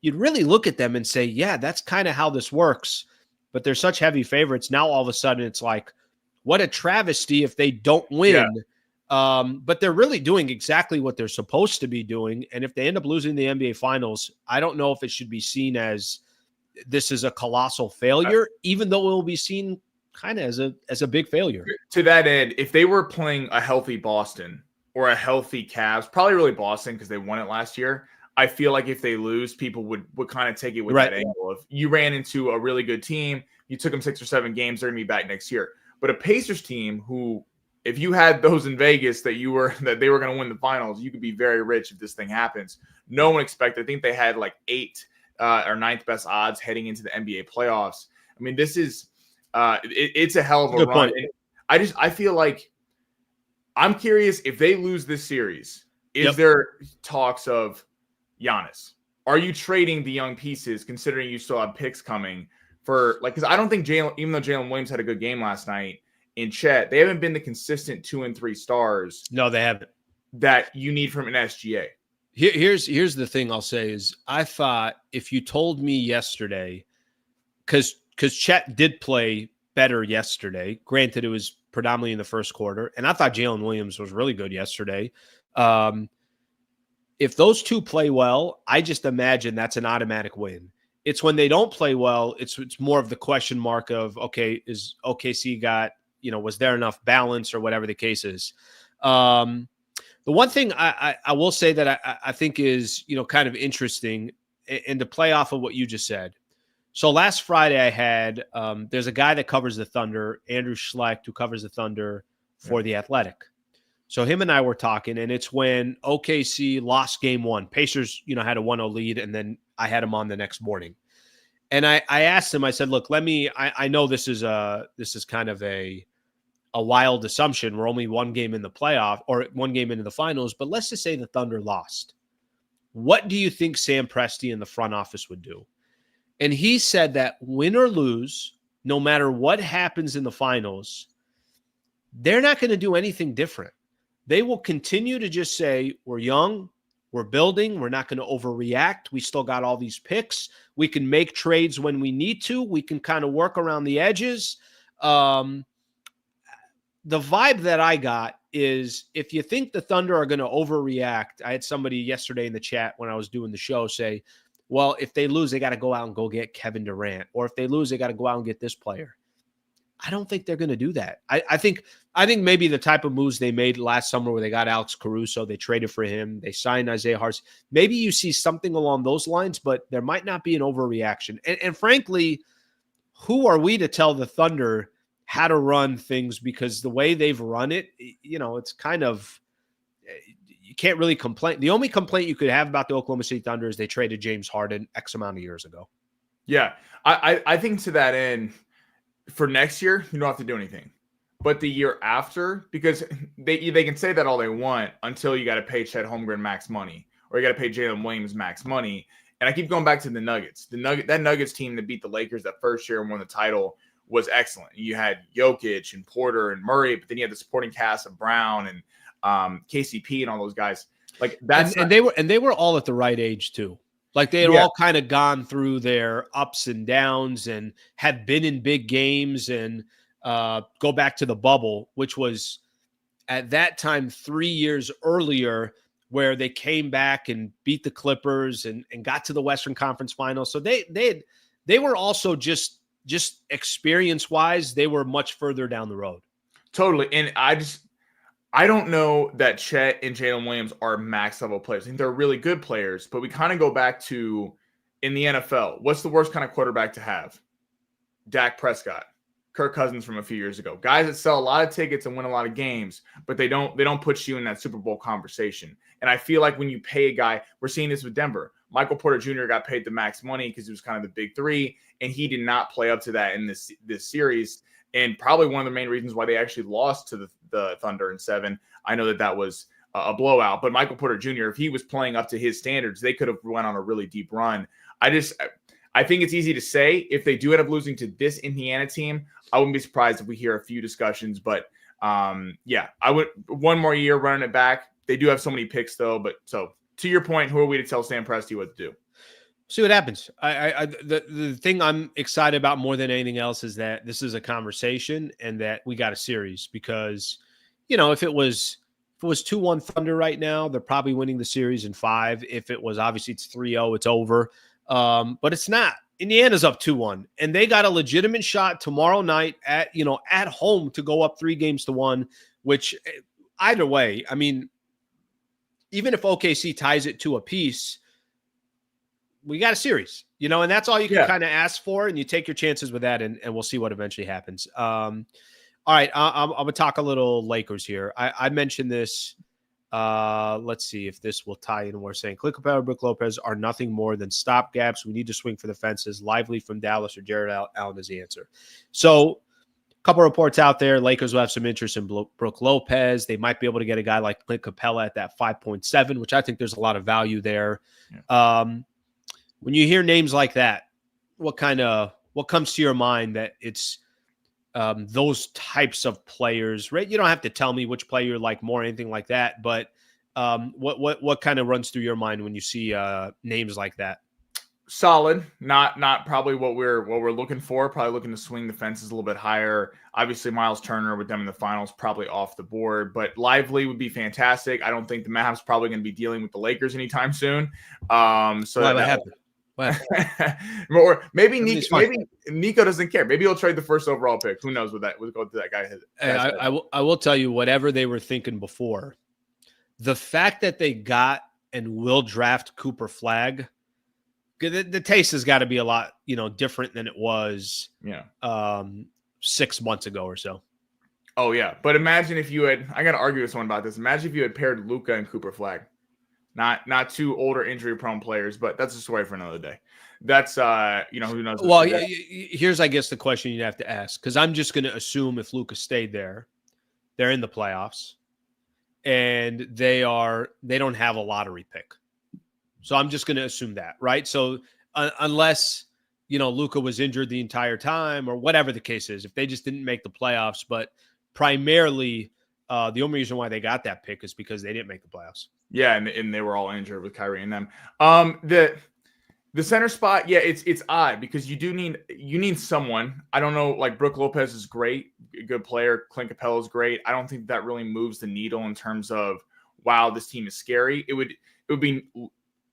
you'd really look at them and say, yeah, that's kind of how this works. But they're such heavy favorites. Now, all of a sudden, it's like, what a travesty if they don't win. Yeah. But they're really doing exactly what they're supposed to be doing. And if they end up losing the NBA Finals, I don't know if it should be seen as this is a colossal failure, even though it will be seen kind of as a big failure. To that end, if they were playing a healthy Boston or a healthy Cavs, probably really Boston because they won it last year, I feel like if they lose, people would kind of take it with that angle. If you ran into a really good team, you took them 6 or 7 games, they're going to be back next year. But a Pacers team who, if you had those in Vegas that they were going to win the finals, you could be very rich if this thing happens. No one expected. I think they had like 8th or 9th best odds heading into the NBA playoffs. I mean, this is it's a hell of a run. And I feel like I'm curious if they lose this series. Is there talks of Giannis? Are you trading the young pieces, considering you still have picks coming for because I don't think even though Jalen Williams had a good game last night. In Chet, they haven't been the consistent 2 and 3 stars. No, they haven't. That you need from an SGA. Here's the thing I'll say is I thought if you told me yesterday, because Chet did play better yesterday. Granted, it was predominantly in the first quarter, and I thought Jalen Williams was really good yesterday. If those two play well, I just imagine that's an automatic win. It's when they don't play well, it's more of the question mark of is OKC got was there enough balance or whatever the case is. The one thing I will say that I think is, kind of interesting and to play off of what you just said. So last Friday I had, there's a guy that covers the Thunder, Andrew Schlecht, who covers the Thunder for The Athletic. So him and I were talking, and it's when OKC lost game 1. Pacers, had a 1-0 lead, and then I had him on the next morning. And I asked him, I said, look, I know this is kind of a wild assumption. We're only 1 game in the playoff or 1 game into the finals, but let's just say the Thunder lost. What do you think Sam Presti in the front office would do? And he said that win or lose, no matter what happens in the finals, they're not going to do anything different. They will continue to just say, we're young, we're building, we're not going to overreact. We still got all these picks. We can make trades when we need to. We can kind of work around the edges. The vibe that I got is if you think the Thunder are going to overreact, I had somebody yesterday in the chat when I was doing the show say, well, if they lose, they got to go out and go get Kevin Durant. Or if they lose, they got to go out and get this player. I don't think they're going to do that. I think maybe the type of moves they made last summer where they got Alex Caruso, they traded for him, they signed Isaiah Harris. Maybe you see something along those lines, but there might not be an overreaction. And frankly, who are we to tell the Thunder how to run things? Because the way they've run it, it's kind of, you can't really complain. The only complaint you could have about the Oklahoma City Thunder is they traded James Harden X amount of years ago. Yeah. I think to that end, for next year, you don't have to do anything. But the year after, because they can say that all they want until you got to pay Chet Holmgren max money or you got to pay Jalen Williams max money. And I keep going back to the Nuggets. That Nuggets team that beat the Lakers that first year and won the title was excellent. You had Jokic and Porter and Murray, but then you had the supporting cast of Brown and KCP and all those guys. Like that's and they were all at the right age too. Like they had all kind of gone through their ups and downs and had been in big games and go back to the bubble, which was at that time 3 years earlier, where they came back and beat the Clippers and got to the Western Conference Finals. So they were also just experience wise, they were much further down the road. Totally. And I don't know that Chet and Jalen Williams are max level players. I think they're really good players, but we kind of go back to in the NFL. What's the worst kind of quarterback to have? Dak Prescott, Kirk Cousins from a few years ago. Guys that sell a lot of tickets and win a lot of games, but they don't put you in that Super Bowl conversation. And I feel like when you pay a guy, we're seeing this with Denver. Michael Porter Jr. got paid the max money because he was kind of the big three, and he did not play up to that in this series. And probably one of the main reasons why they actually lost to the Thunder in 7. I know that was a blowout, but Michael Porter Jr., if he was playing up to his standards, they could have went on a really deep run. I think it's easy to say if they do end up losing to this Indiana team, I wouldn't be surprised if we hear a few discussions. But I would one more year running it back. They do have so many picks though. But so to your point, who are we to tell Sam Presti what to do? See what happens. The thing I'm excited about more than anything else is that this is a conversation and that we got a series because, if it was 2-1 Thunder right now, they're probably winning the series in 5. If it was, obviously it's 3-0, it's over. But it's not. Indiana's up 2-1 and they got a legitimate shot tomorrow night at home to go up 3-1, which either way, I mean, even if OKC ties it to a piece, we got a series, and that's all you can kind of ask for. And you take your chances with that and we'll see what eventually happens. All right. I'm going to talk a little Lakers here. I mentioned this. Let's see if this will tie in. We're saying Clint Capela, Brook Lopez are nothing more than stopgaps. We need to swing for the fences. Lively from Dallas or Jared Allen is the answer. So a couple reports out there. Lakers will have some interest in Brook Lopez. They might be able to get a guy like Clint Capela at that 5.7, which I think there's a lot of value there. Yeah. When you hear names like that, what comes to your mind that it's those types of players, right? You don't have to tell me which player you like more, anything like that, but what kind of runs through your mind when you see names like that? Solid, not probably what we're looking for. Probably looking to swing the fences a little bit higher. Obviously, Miles Turner with them in the finals probably off the board, but Lively would be fantastic. I don't think the Mavs probably going to be dealing with the Lakers anytime soon. So what happened? Or maybe Nico doesn't care. Maybe he'll trade the first overall pick. Who knows what that guy has. I will tell you, whatever they were thinking before, the fact that they got and will draft Cooper Flagg, the taste has got to be a lot, different than it was 6 months ago or so. Oh yeah. But imagine if you had, I got to argue with someone about this. Imagine if you had paired Luka and Cooper Flagg. Not two older injury prone players, but that's a story for another day. That's who knows. Well, here's I guess the question you'd have to ask, because I'm just going to assume if Luka stayed there, they're in the playoffs, and they don't have a lottery pick. So I'm just going to assume that, right? So unless Luka was injured the entire time or whatever the case is, if they just didn't make the playoffs, but primarily the only reason why they got that pick is because they didn't make the playoffs. Yeah, and they were all injured with Kyrie and them. The center spot, yeah, it's odd because you need someone. I don't know, like Brook Lopez is great, a good player. Clint Capela is great. I don't think that really moves the needle in terms of wow, this team is scary. It would be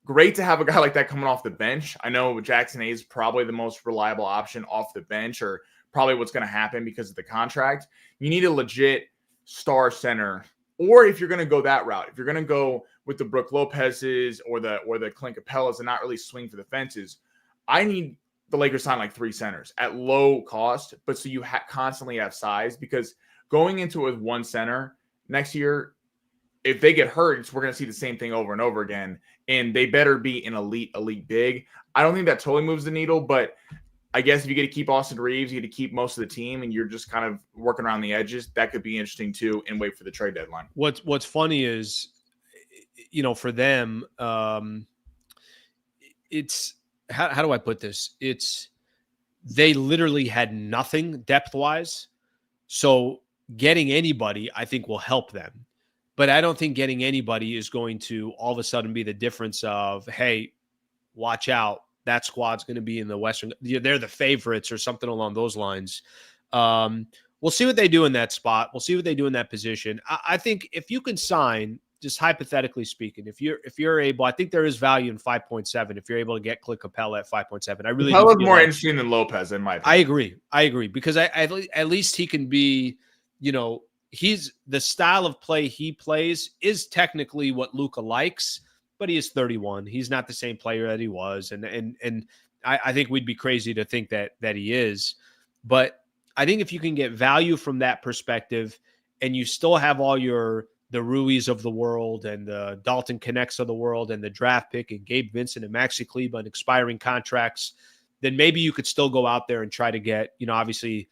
great to have a guy like that coming off the bench. I know Jackson Hayes is probably the most reliable option off the bench, or probably what's going to happen because of the contract. You need a legit star center. Or if you're going to go that route, if you're going to go with the Brook Lopez's or the Clint Capelas and not really swing for the fences, I need the Lakers sign like 3 centers at low cost, but so you constantly have size, because going into it with one center next year, if they get hurt, we're going to see the same thing over and over again, and they better be an elite big. I don't think that totally moves the needle, but I guess if you get to keep Austin Reeves, you get to keep most of the team, and you're just kind of working around the edges. That could be interesting too, and wait for the trade deadline. What's funny is, for them, it's how do I put this? It's they literally had nothing depth wise, so getting anybody I think will help them. But I don't think getting anybody is going to all of a sudden be the difference of, hey, watch out, that squad's going to be in the Western. They're the favorites or something along those lines. We'll see what they do in that spot. We'll see what they do in that position. I think if you can sign, just hypothetically speaking, if you're able, I think there is value in 5.7 if you're able to get Clint Capela at 5.7. I really Capela's more interesting than Lopez in my opinion. I agree because at least he can be, he's the style of play he plays is technically what Luka likes, but he is 31. He's not the same player that he was. And I think we'd be crazy to think that he is, but I think if you can get value from that perspective and you still have all the Ruiz of the world and the Dalton Connects of the world and the draft pick and Gabe Vincent and Maxi Kleber and expiring contracts, then maybe you could still go out there and try to get, obviously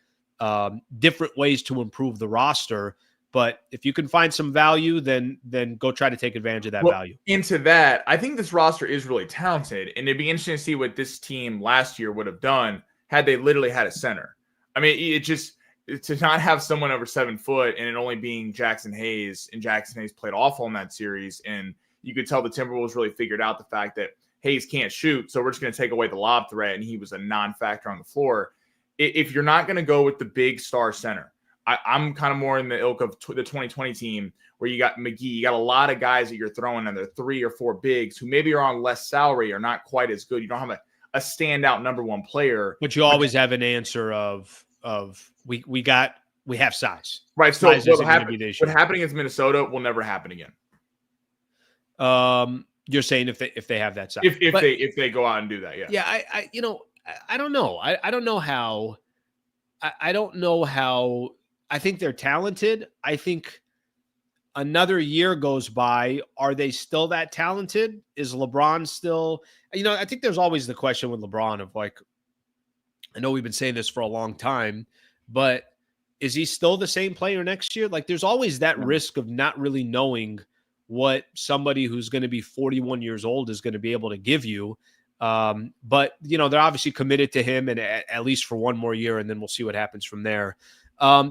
different ways to improve the roster. But if you can find some value, then go try to take advantage of that value. Into that, I think this roster is really talented, and it'd be interesting to see what this team last year would have done had they literally had a center. I mean, it just to not have someone over 7 foot and it only being Jackson Hayes, and Jackson Hayes played awful in that series, and you could tell the Timberwolves really figured out the fact that Hayes can't shoot, so we're just going to take away the lob threat, and he was a non-factor on the floor. If you're not going to go with the big star center, I'm kind of more in the ilk of the 2020 team where you got McGee. You got a lot of guys that you're throwing in there, 3 or 4 bigs who maybe are on less salary or not quite as good. You don't have a standout number one player. But you always have an answer of we have size. Right. So what happened against Minnesota will never happen again. You're saying if they have that size. If they go out and do that, yeah. Yeah, I don't know. I don't know how. I don't know how. I think they're talented. I think another year goes by. Are they still that talented? Is LeBron still? I think there's always the question with LeBron of like, I know we've been saying this for a long time, but is he still the same player next year? Like, there's always that risk of not really knowing what somebody who's going to be 41 years old is going to be able to give you. But they're obviously committed to him and at least for one more year, and then we'll see what happens from there.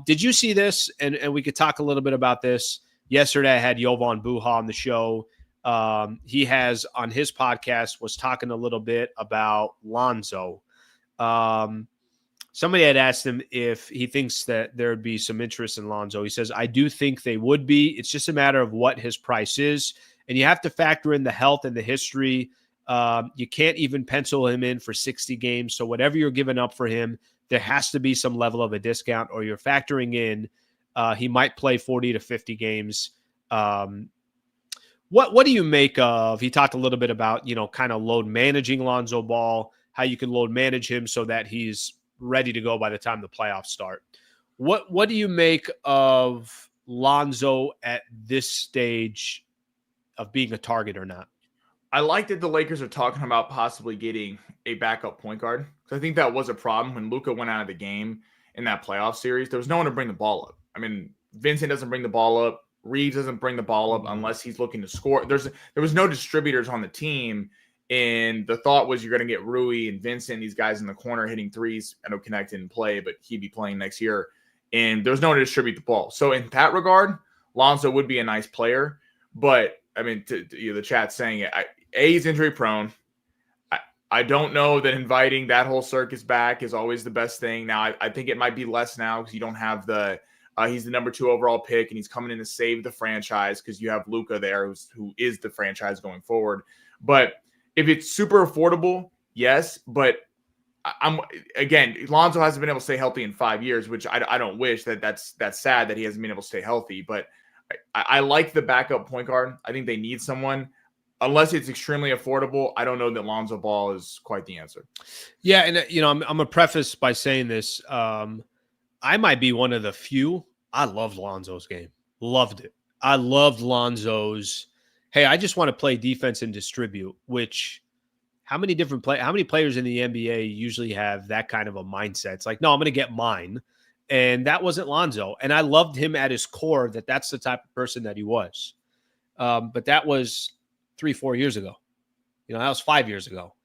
Did you see this? And we could talk a little bit about this. Yesterday I had Jovan Buha on the show. He has on his podcast was talking a little bit about Lonzo. Somebody had asked him if he thinks that there would be some interest in Lonzo. He says, I do think they would be. It's just a matter of what his price is. And you have to factor in the health and the history. You can't even pencil him in for 60 games. So whatever you're giving up for him, there has to be some level of a discount, or you're factoring in he might play 40 to 50 games. What do you make of, he talked a little bit about, kind of load managing Lonzo Ball, how you can load manage him so that he's ready to go by the time the playoffs start. What do you make of Lonzo at this stage of being a target or not? I like that the Lakers are talking about possibly getting a backup point guard. So I think that was a problem when Luka went out of the game in that playoff series. There was no one to bring the ball up. I mean, Vincent doesn't bring the ball up. Reeves doesn't bring the ball up unless he's looking to score. There was no distributors on the team. And the thought was you're going to get Rui and Vincent, these guys in the corner hitting threes. I know Connect didn't play, but he'd be playing next year. And there's no one to distribute the ball. So in that regard, Lonzo would be a nice player. But, I mean, the chat's saying it. He's injury prone. I don't know that inviting that whole circus back is always the best thing. Now, I think it might be less now because you don't have he's the number 2 overall pick, and he's coming in to save the franchise because you have Luka there who is the franchise going forward. But if it's super affordable, yes. But Lonzo hasn't been able to stay healthy in 5 years, which I don't wish. That's sad that he hasn't been able to stay healthy. But I like the backup point guard. I think they need someone. Unless it's extremely affordable, I don't know that Lonzo Ball is quite the answer. Yeah, and I'm going to preface by saying this. I might be one of the few. I loved Lonzo's game. Loved it. I loved Lonzo's, hey, I just want to play defense and distribute, which how many players in the NBA usually have that kind of a mindset? It's like, no, I'm going to get mine. And that wasn't Lonzo. And I loved him at his core, that's the type of person that he was. But that was 3-4 years ago. That was 5 years ago.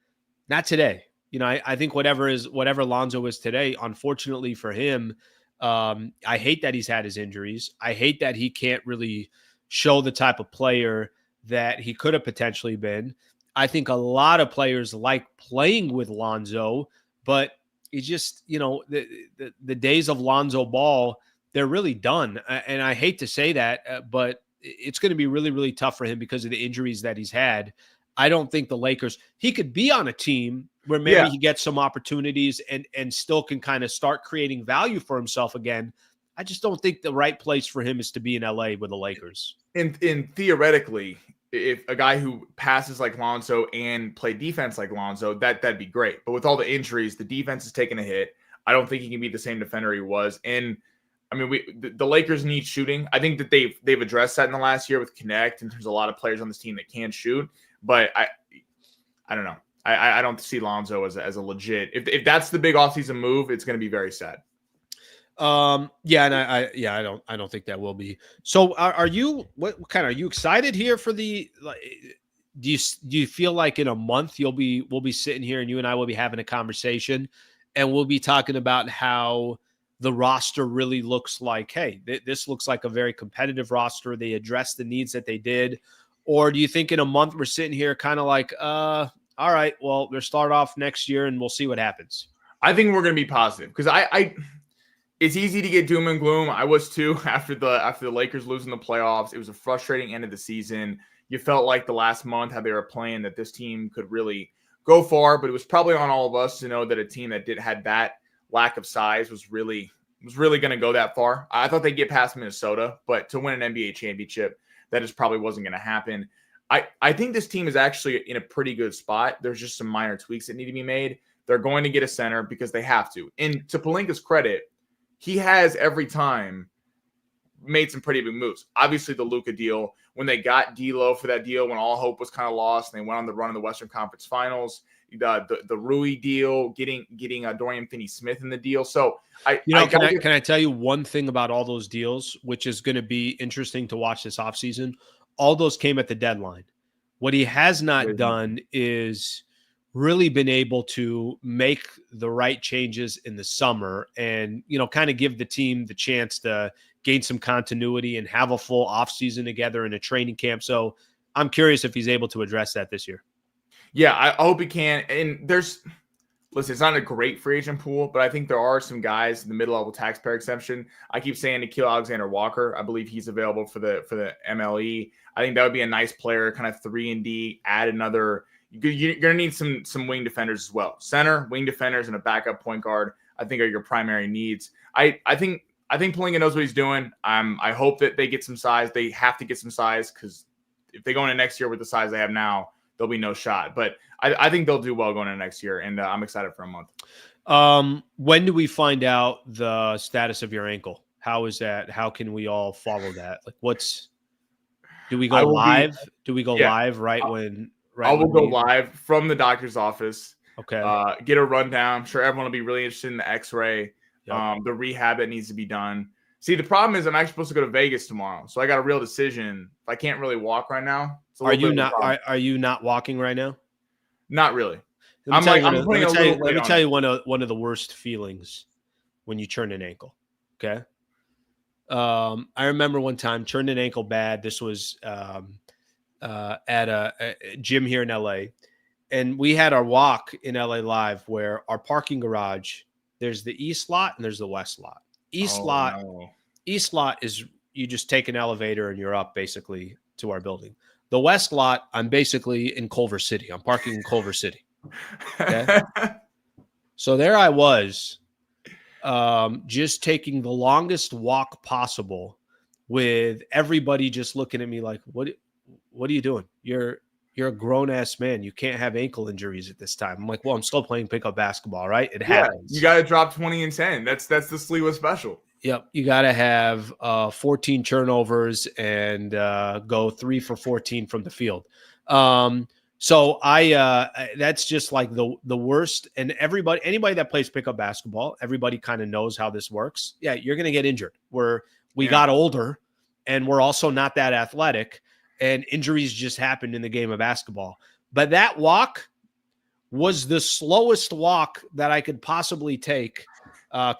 Not today. I think whatever Lonzo is today, unfortunately for him, I hate that he's had his injuries. I hate that he can't really show the type of player that he could have potentially been. I think a lot of players like playing with Lonzo, but it's just, the days of Lonzo Ball, they're really done. And I hate to say that, but it's going to be really, really tough for him because of the injuries that he's had. I don't think the Lakers, he could be on a team where maybe he gets some opportunities and still can kind of start creating value for himself again. I just don't think the right place for him is to be in LA with the Lakers. And theoretically, if a guy who passes like Lonzo and play defense like Lonzo, that'd be great. But with all the injuries, the defense is taking a hit. I don't think he can be the same defender he was. And I mean, the Lakers need shooting. I think that they've addressed that in the last year with Connect, and there's a lot of players on this team that can shoot. But I don't know. I don't see Lonzo as a legit. If that's the big offseason move, it's going to be very sad. I don't think that will be. So are you excited here for the, do you feel like in a month we'll be sitting here and you and I will be having a conversation and we'll be talking about how the roster really looks like, hey, this looks like a very competitive roster. They addressed the needs that they did. Or do you think in a month we're sitting here kind of like, all right, well, we'll start off next year and we'll see what happens? I think we're going to be positive because it's easy to get doom and gloom. I was too after the Lakers losing the playoffs. It was a frustrating end of the season. You felt like the last month how they were playing that this team could really go far, but it was probably on all of us to know that a team that had that lack of size was really going to go that far. I thought they'd get past Minnesota, but to win an NBA championship, that just probably wasn't going to happen. I think this team is actually in a pretty good spot. There's just some minor tweaks that need to be made. They're going to get a center because they have to. And to Pelinka's credit, he has every time made some pretty big moves. Obviously, the Luka deal, when they got D'Lo for that deal, when all hope was kind of lost, and they went on the run in the Western Conference Finals. The Rui deal, getting Dorian Finney-Smith in the deal. So can I tell you one thing about all those deals, which is going to be interesting to watch this offseason? All those came at the deadline. What he has not done is really been able to make the right changes in the summer and, kind of give the team the chance to gain some continuity and have a full offseason together in a training camp. So I'm curious if he's able to address that this year. Yeah, I hope he can. And listen, it's not a great free agent pool, but I think there are some guys in the mid-level taxpayer exemption. I keep saying Nickeil Alexander-Walker. I believe he's available for the MLE. I think that would be a nice player, kind of 3-and-D, add another. You're going to need some wing defenders as well. Center, wing defenders, and a backup point guard, I think, are your primary needs. I think Pelinka knows what he's doing. I hope that they get some size. They have to get some size because if they go into next year with the size they have now, there'll be no shot. But I think they'll do well going into next year, and I'm excited for a month. When do we find out the status of your ankle? How is that? How can we all follow that? Like, do we go live? Do we go live right when? I will go live from the doctor's office. Okay. Get a rundown. I'm sure everyone will be really interested in the X-ray, the rehab that needs to be done. See, the problem is I'm actually supposed to go to Vegas tomorrow, so I got a real decision. I can't really walk right now. Are you not walking right now? Not really. Let me tell you one of the worst feelings when you turn an ankle. Okay. I remember one time turned an ankle bad. This was at a gym here in LA, and we had our walk in LA Live where our parking garage, there's the east lot and there's the west lot. East lot is you just take an elevator and you're up basically to our building. The west lot, I'm basically in Culver City. I'm parking in Culver City. Okay. So there I was, just taking the longest walk possible with everybody just looking at me like, what are you doing? You're a grown ass man. You can't have ankle injuries at this time. I'm like, well, I'm still playing pickup basketball, right? It happens. You got to drop 20 and 10. That's the Sliwa special. Yep. You got to have 14 turnovers and go 3 for 14 from the field. So that's just like the worst. And anybody that plays pickup basketball, everybody kind of knows how this works. Yeah, you're going to get injured. We got older, and we're also not that athletic, and injuries just happened in the game of basketball. But that walk was the slowest walk that I could possibly take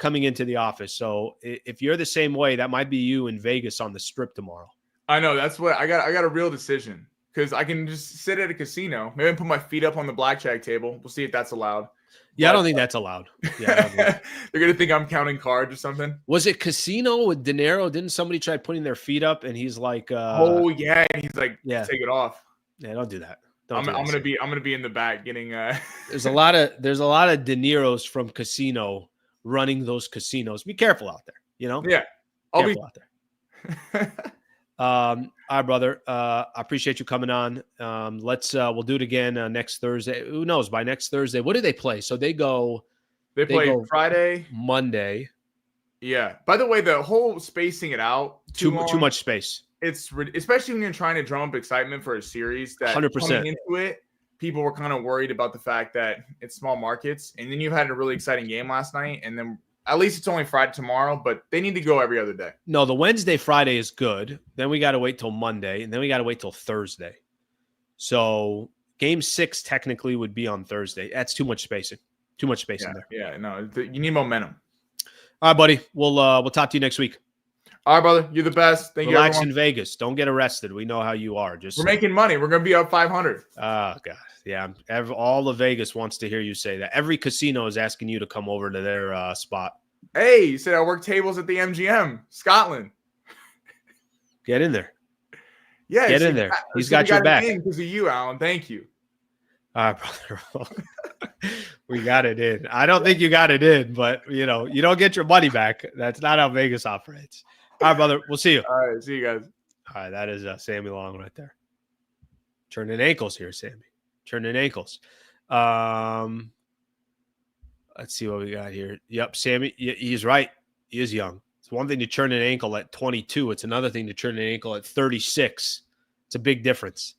coming into the office. So if you're the same way, that might be you in Vegas on the Strip tomorrow. I know, that's what I got a real decision. Because I can just sit at a casino, maybe put my feet up on the blackjack table. We'll see if that's allowed. Yeah, I don't think that's allowed. Yeah, they're going to think I'm counting cards or something. Was it casino with De Niro? Didn't somebody try putting their feet up and he's like, oh, yeah. And he's like, take it off. Yeah, don't do that. I'm gonna be in the back getting There's a lot of De Niros from Casino running those casinos. Be careful out there, you know? Yeah. I'll be out there. All right, brother. I appreciate you coming on. We'll do it again next Thursday. Who knows? By next Thursday, what do they play? So they play Friday, Monday. Yeah. By the way, the whole spacing it out too much space. It's especially when you're trying to drum up excitement for a series that 100%. Coming into it, people were kind of worried about the fact that it's small markets, and then you've had a really exciting game last night, and then at least it's only Friday tomorrow, but they need to go every other day. No, the Wednesday, Friday is good. Then we got to wait till Monday, and then we got to wait till Thursday. So game 6 technically would be on Thursday. That's too much spacing. Too much space in there. Yeah, no, you need momentum. All right, buddy. We'll talk to you next week. All right, brother. You're the best. Thank you. Relax in Vegas. Don't get arrested. We know how you are. We're making money. We're going to be up 500. Oh, God. Yeah. All of Vegas wants to hear you say that. Every casino is asking you to come over to their spot. Hey, you said I work tables at the MGM, Scotland. Get in there. Yeah. Get in there. He's got your back. Because of you, Alan. Thank you. All right, brother. We got it in. I don't think you got it in, but, you don't get your money back. That's not how Vegas operates. All right, brother. We'll see you. All right. See you guys. All right. That is Sammy Long right there. Turning ankles here, Sammy. Turning ankles. Let's see what we got here. Yep, Sammy, he's right. He is young. It's one thing to turn an ankle at 22. It's another thing to turn an ankle at 36. It's a big difference.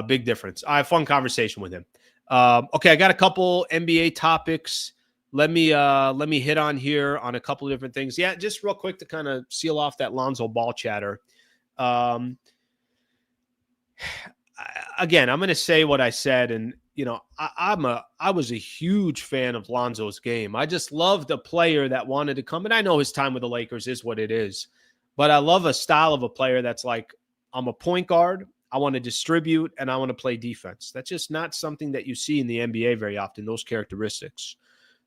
Big difference. I have fun conversation with him. Okay, I got a couple NBA topics. Let me hit on here on a couple of different things. Yeah, just real quick to kind of seal off that Lonzo Ball chatter. Again, I'm going to say what I said, and I was a huge fan of Lonzo's game. I just loved a player that wanted to come, and I know his time with the Lakers is what it is, but I love a style of a player that's like, I'm a point guard, I want to distribute, and I want to play defense. That's just not something that you see in the NBA very often, those characteristics.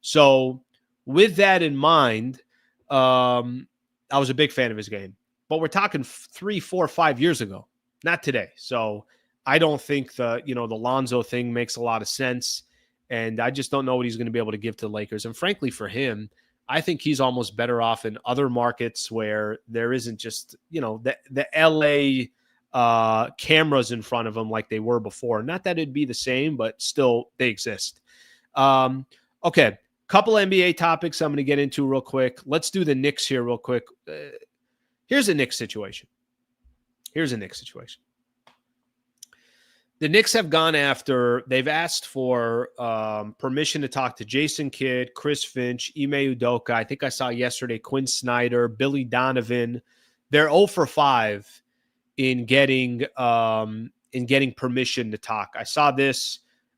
So with that in mind, I was a big fan of his game, but we're talking 3, 4, 5 years ago, not today. So I don't think the Lonzo thing makes a lot of sense, and I just don't know what he's going to be able to give to the Lakers. And frankly, for him, I think he's almost better off in other markets where there isn't just, the LA cameras in front of him like they were before. Not that it'd be the same, but still they exist. Okay, couple NBA topics I'm going to get into real quick. Let's do the Knicks here real quick. Here's a Knicks situation. The Knicks have gone after, they've asked for permission to talk to Jason Kidd, Chris Finch, Ime Udoka. I think I saw yesterday Quinn Snyder, Billy Donovan. They're 0 for 5 in getting permission to talk.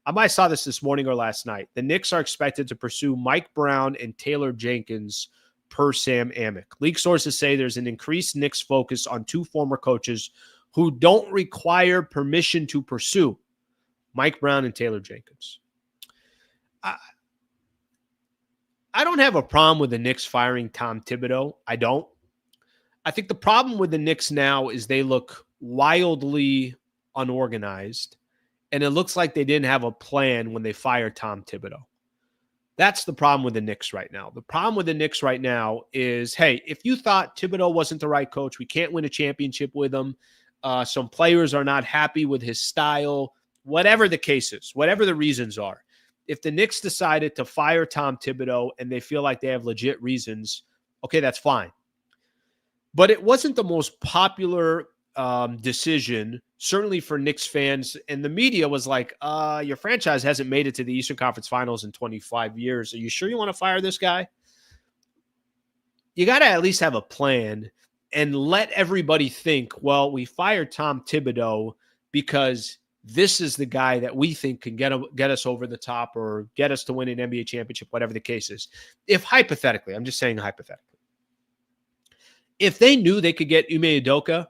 I might have saw this morning or last night. The Knicks are expected to pursue Mike Brown and Taylor Jenkins per Sam Amick. League sources say there's an increased Knicks focus on 2 former coaches who don't require permission to pursue Mike Brown and Taylor Jenkins. I don't have a problem with the Knicks firing Tom Thibodeau. I don't. I think the problem with the Knicks now is they look wildly unorganized, and it looks like they didn't have a plan when they fired Tom Thibodeau. That's the problem with the Knicks right now. The problem with the Knicks right now is, hey, if you thought Thibodeau wasn't the right coach, we can't win a championship with him, some players are not happy with his style, whatever the case is, whatever the reasons are. If the Knicks decided to fire Tom Thibodeau and they feel like they have legit reasons, okay, that's fine. But it wasn't the most popular decision, certainly for Knicks fans. And the media was like, your franchise hasn't made it to the Eastern Conference Finals in 25 years. Are you sure you want to fire this guy? You got to at least have a plan and let everybody think, well, we fired Tom Thibodeau because this is the guy that we think can get us over the top or get us to win an NBA championship, whatever the case is. If hypothetically, I'm just saying hypothetically, if they knew they could get Ime Udoka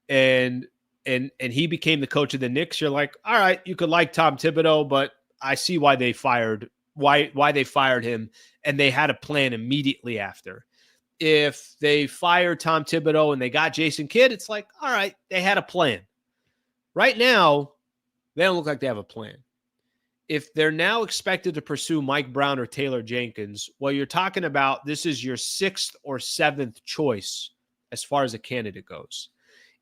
and he became the coach of the Knicks, you're like, all right, you could like Tom Thibodeau, but I see why they fired him, and they had a plan immediately after. If they fired Tom Thibodeau and they got Jason Kidd, it's like, all right, they had a plan. Right now, they don't look like they have a plan. If they're now expected to pursue Mike Brown or Taylor Jenkins, well, you're talking about this is your 6th or 7th choice as far as a candidate goes.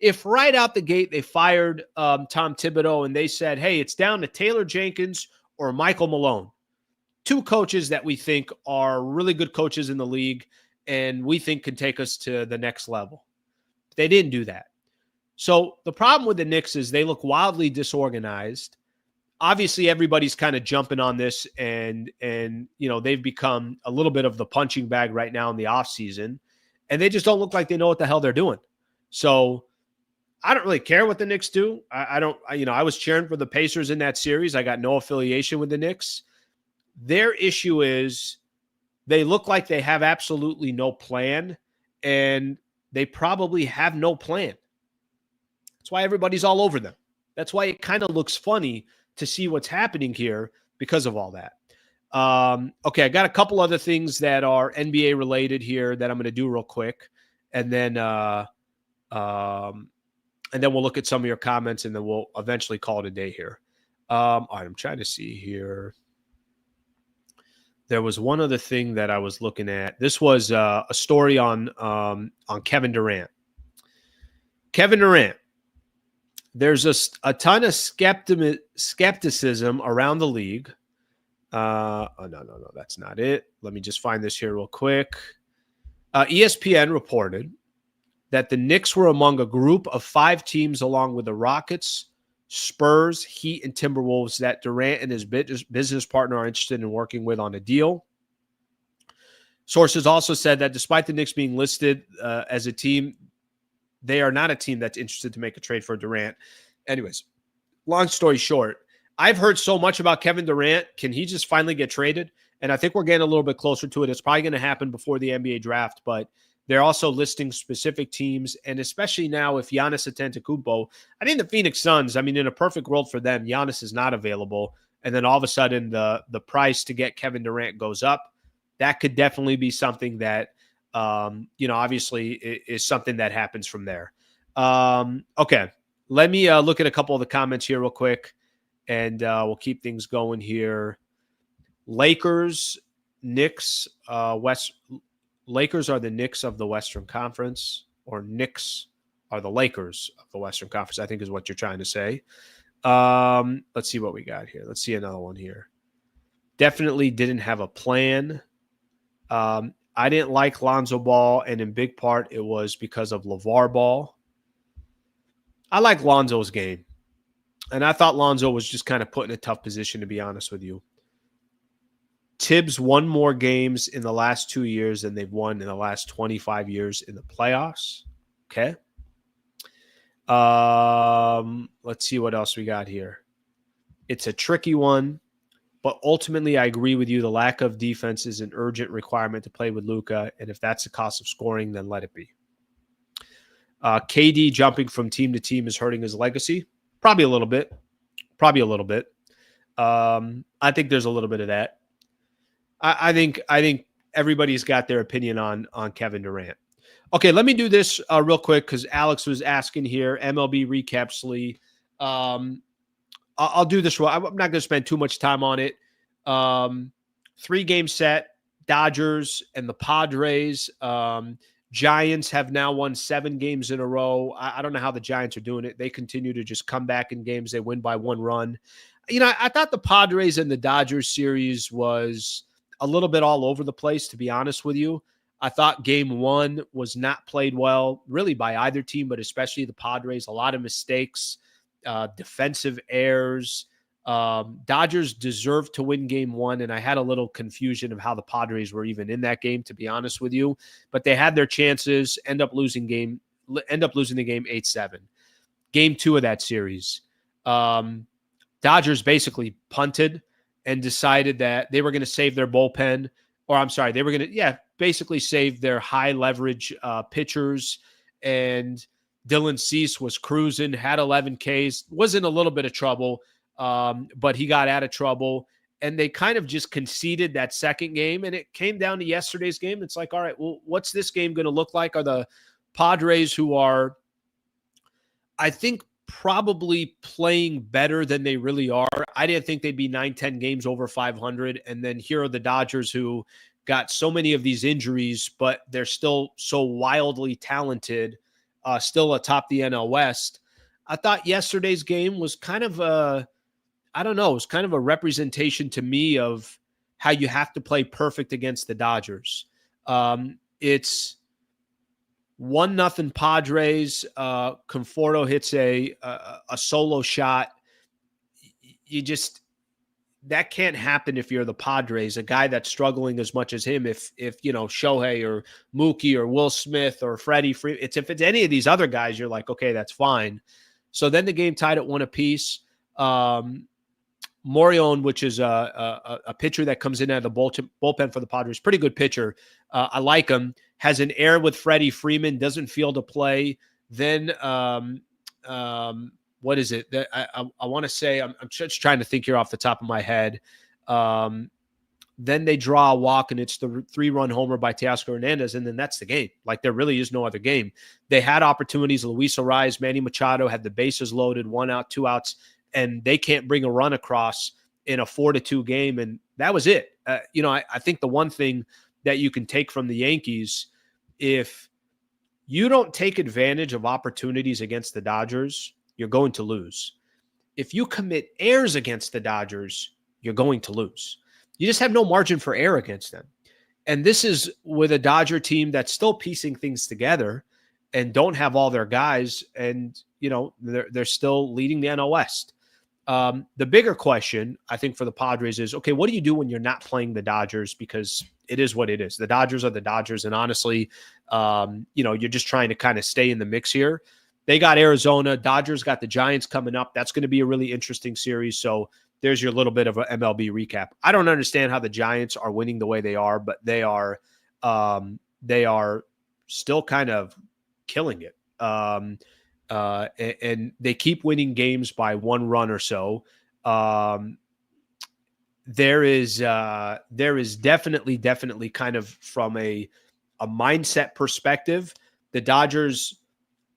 If right out the gate they fired Tom Thibodeau and they said, hey, it's down to Taylor Jenkins or Michael Malone, 2 coaches that we think are really good coaches in the league and we think can take us to the next level. They didn't do that. So the problem with the Knicks is they look wildly disorganized. Obviously, everybody's kind of jumping on this and they've become a little bit of the punching bag right now in the offseason, and they just don't look like they know what the hell they're doing. So I don't really care what the Knicks do. I was cheering for the Pacers in that series. I got no affiliation with the Knicks. Their issue is they look like they have absolutely no plan, and they probably have no plan. That's why everybody's all over them. That's why it kind of looks funny to see what's happening here because of all that. Okay, I got a couple other things that are NBA related here that I'm going to do real quick, and then we'll look at some of your comments, and then we'll eventually call it a day here. All right, I'm trying to see here. There was one other thing that I was looking at. This was a story on Kevin Durant. Kevin Durant. There's a ton of skepticism around the league. No, that's not it. Let me just find this here real quick. ESPN reported that the Knicks were among a group of 5 teams along with the Rockets, Spurs, Heat, and Timberwolves that Durant and his business partner are interested in working with on a deal. Sources also said that despite the Knicks being listed as a team, they are not a team that's interested to make a trade for Durant. Anyways, long story short, I've heard so much about Kevin Durant. Can he just finally get traded? And I think we're getting a little bit closer to it. It's probably going to happen before the NBA draft, but they're also listing specific teams. And especially now if Giannis Antetokounmpo, I think the Phoenix Suns, in a perfect world for them, Giannis is not available. And then all of a sudden the price to get Kevin Durant goes up. That could definitely be something that, obviously is something that happens from there. Okay. Let me look at a couple of the comments here real quick, and we'll keep things going here. Lakers, Knicks, Lakers are the Knicks of the Western Conference, or Knicks are the Lakers of the Western Conference, I think is what you're trying to say. Let's see what we got here. Let's see another one here. Definitely didn't have a plan. I didn't like Lonzo Ball, and in big part, it was because of LeVar Ball. I like Lonzo's game, and I thought Lonzo was just kind of put in a tough position, to be honest with you. Tibbs won more games in the last 2 years than they've won in the last 25 years in the playoffs. Okay. Let's see what else we got here. It's a tricky one. But ultimately, I agree with you. The lack of defense is an urgent requirement to play with Luka. And if that's the cost of scoring, then let it be. KD jumping from team to team is hurting his legacy. Probably a little bit. I think there's a little bit of that. I think everybody's got their opinion on Kevin Durant. Okay, let me do this real quick because Alex was asking here. MLB Recap, Slee. I'll do this. I'm not going to spend too much time on it. 3-game set, Dodgers and the Padres. Giants have now won 7 games in a row. I don't know how the Giants are doing it. They continue to just come back in games. They win by 1 run. I thought the Padres and the Dodgers series was a little bit all over the place, to be honest with you. I thought game one was not played well, really by either team, but especially the Padres. A lot of mistakes, defensive errors. Dodgers deserved to win game one, and I had a little confusion of how the Padres were even in that game, to be honest with you. But they had their chances, end up losing the game 8-7. Game two of that series, Dodgers basically punted and decided that they were going to save their bullpen, or I'm sorry, they were going to, basically save their high leverage pitchers. And Dylan Cease was cruising, had 11 Ks, was in a little bit of trouble, but he got out of trouble. And they kind of just conceded that second game. And it came down to yesterday's game. It's like, all right, well, what's this game going to look like? Are the Padres, who are, I think, probably playing better than they really are. I didn't think they'd be 9-10 games over 500. And then here are the Dodgers, who got so many of these injuries, but they're still so wildly talented, still atop the NL West. I thought yesterday's game was kind of it was kind of a representation to me of how you have to play perfect against the Dodgers. It's 1-0 Padres. Conforto hits a solo shot. That can't happen if you're the Padres, a guy that's struggling as much as him. If Shohei or Mookie or Will Smith or Freddie Freeman, if it's any of these other guys, you're like, okay, that's fine. So then the game tied at 1 apiece. Morion, which is a pitcher that comes in out of the bullpen for the Padres, pretty good pitcher. I like him. Has an error with Freddie Freeman, doesn't field a play. Then what is it? I want to say, I'm just trying to think here off the top of my head. Then they draw a walk, and it's the 3-run homer by Teoscar Hernandez, and then that's the game. Like, there really is no other game. They had opportunities. Luis Arias, Manny Machado had the bases loaded, 1 out, 2 outs, and they can't bring a run across in a 4-2 game, and that was it. I think the one thing that you can take from the Yankees, if you don't take advantage of opportunities against the Dodgers, you're going to lose. If you commit errors against the Dodgers, you're going to lose. You just have no margin for error against them. And this is with a Dodger team that's still piecing things together and don't have all their guys. And, they're still leading the NL West. The bigger question, I think, for the Padres is, okay, what do you do when you're not playing the Dodgers? Because it is what it is. The Dodgers are the Dodgers. And honestly, you're just trying to kind of stay in the mix here. They got Arizona. Dodgers got the Giants coming up. That's going to be a really interesting series. So there's your little bit of an MLB recap. I don't understand how the Giants are winning the way they are, but they are still kind of killing it. And they keep winning games by 1 run or so. There is definitely kind of from a mindset perspective, the Dodgers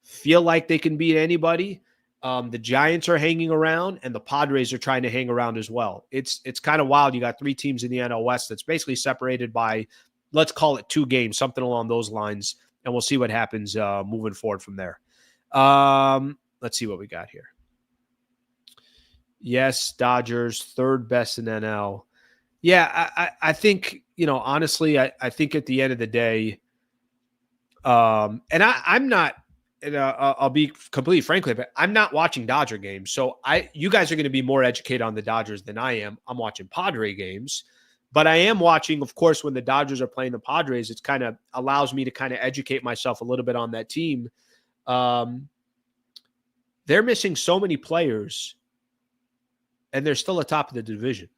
feel like they can beat anybody. The Giants are hanging around, and the Padres are trying to hang around as well. It's kind of wild. You got 3 teams in the NL West that's basically separated by, let's call it 2 games, something along those lines, and we'll see what happens moving forward from there. Let's see what we got here. Yes, Dodgers, 3rd best in NL. Yeah, I think, honestly, I think at the end of the day, and I'm not, and I'll be completely frankly, but I'm not watching Dodger games. So you guys are going to be more educated on the Dodgers than I am. I'm watching Padre games, but I am watching, of course, when the Dodgers are playing the Padres, it's kind of allows me to kind of educate myself a little bit on that team. They're missing so many players, and they're still atop of the division.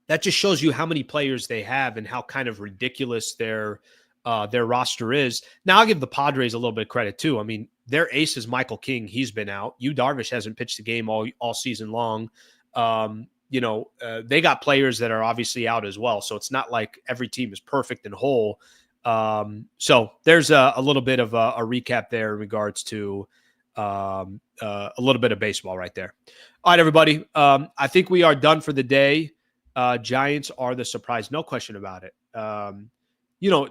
That just shows you how many players they have and how kind of ridiculous their roster is. Now, I'll give the Padres a little bit of credit too. I mean, their ace is Michael King. He's been out. Yu Darvish hasn't pitched the game all season long. They got players that are obviously out as well. So it's not like every team is perfect and whole. So there's a little bit of a recap there in regards to a little bit of baseball right there. All right, everybody. I think we are done for the day. Giants are the surprise. No question about it.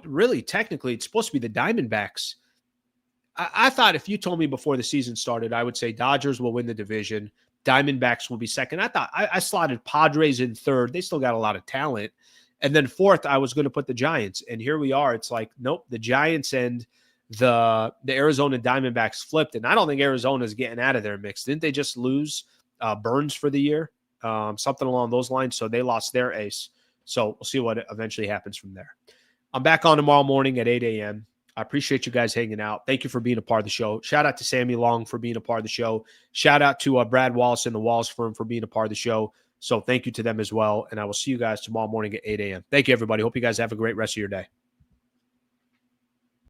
Really, technically, it's supposed to be the Diamondbacks. I thought if you told me before the season started, I would say Dodgers will win the division. Diamondbacks will be second. I thought I slotted Padres in third. They still got a lot of talent. And then fourth, I was going to put the Giants. And here we are. It's like, nope, the Giants and the Arizona Diamondbacks flipped. And I don't think Arizona's getting out of their mix. Didn't they just lose Burns for the year? Something along those lines. So they lost their ace. So we'll see what eventually happens from there. I'm back on tomorrow morning at 8 a.m. I appreciate you guys hanging out. Thank you for being a part of the show. Shout out to Sammy Long for being a part of the show. Shout out to Brad Wallace and the Wallace firm for being a part of the show. So thank you to them as well. And I will see you guys tomorrow morning at 8 a.m. Thank you, everybody. Hope you guys have a great rest of your day.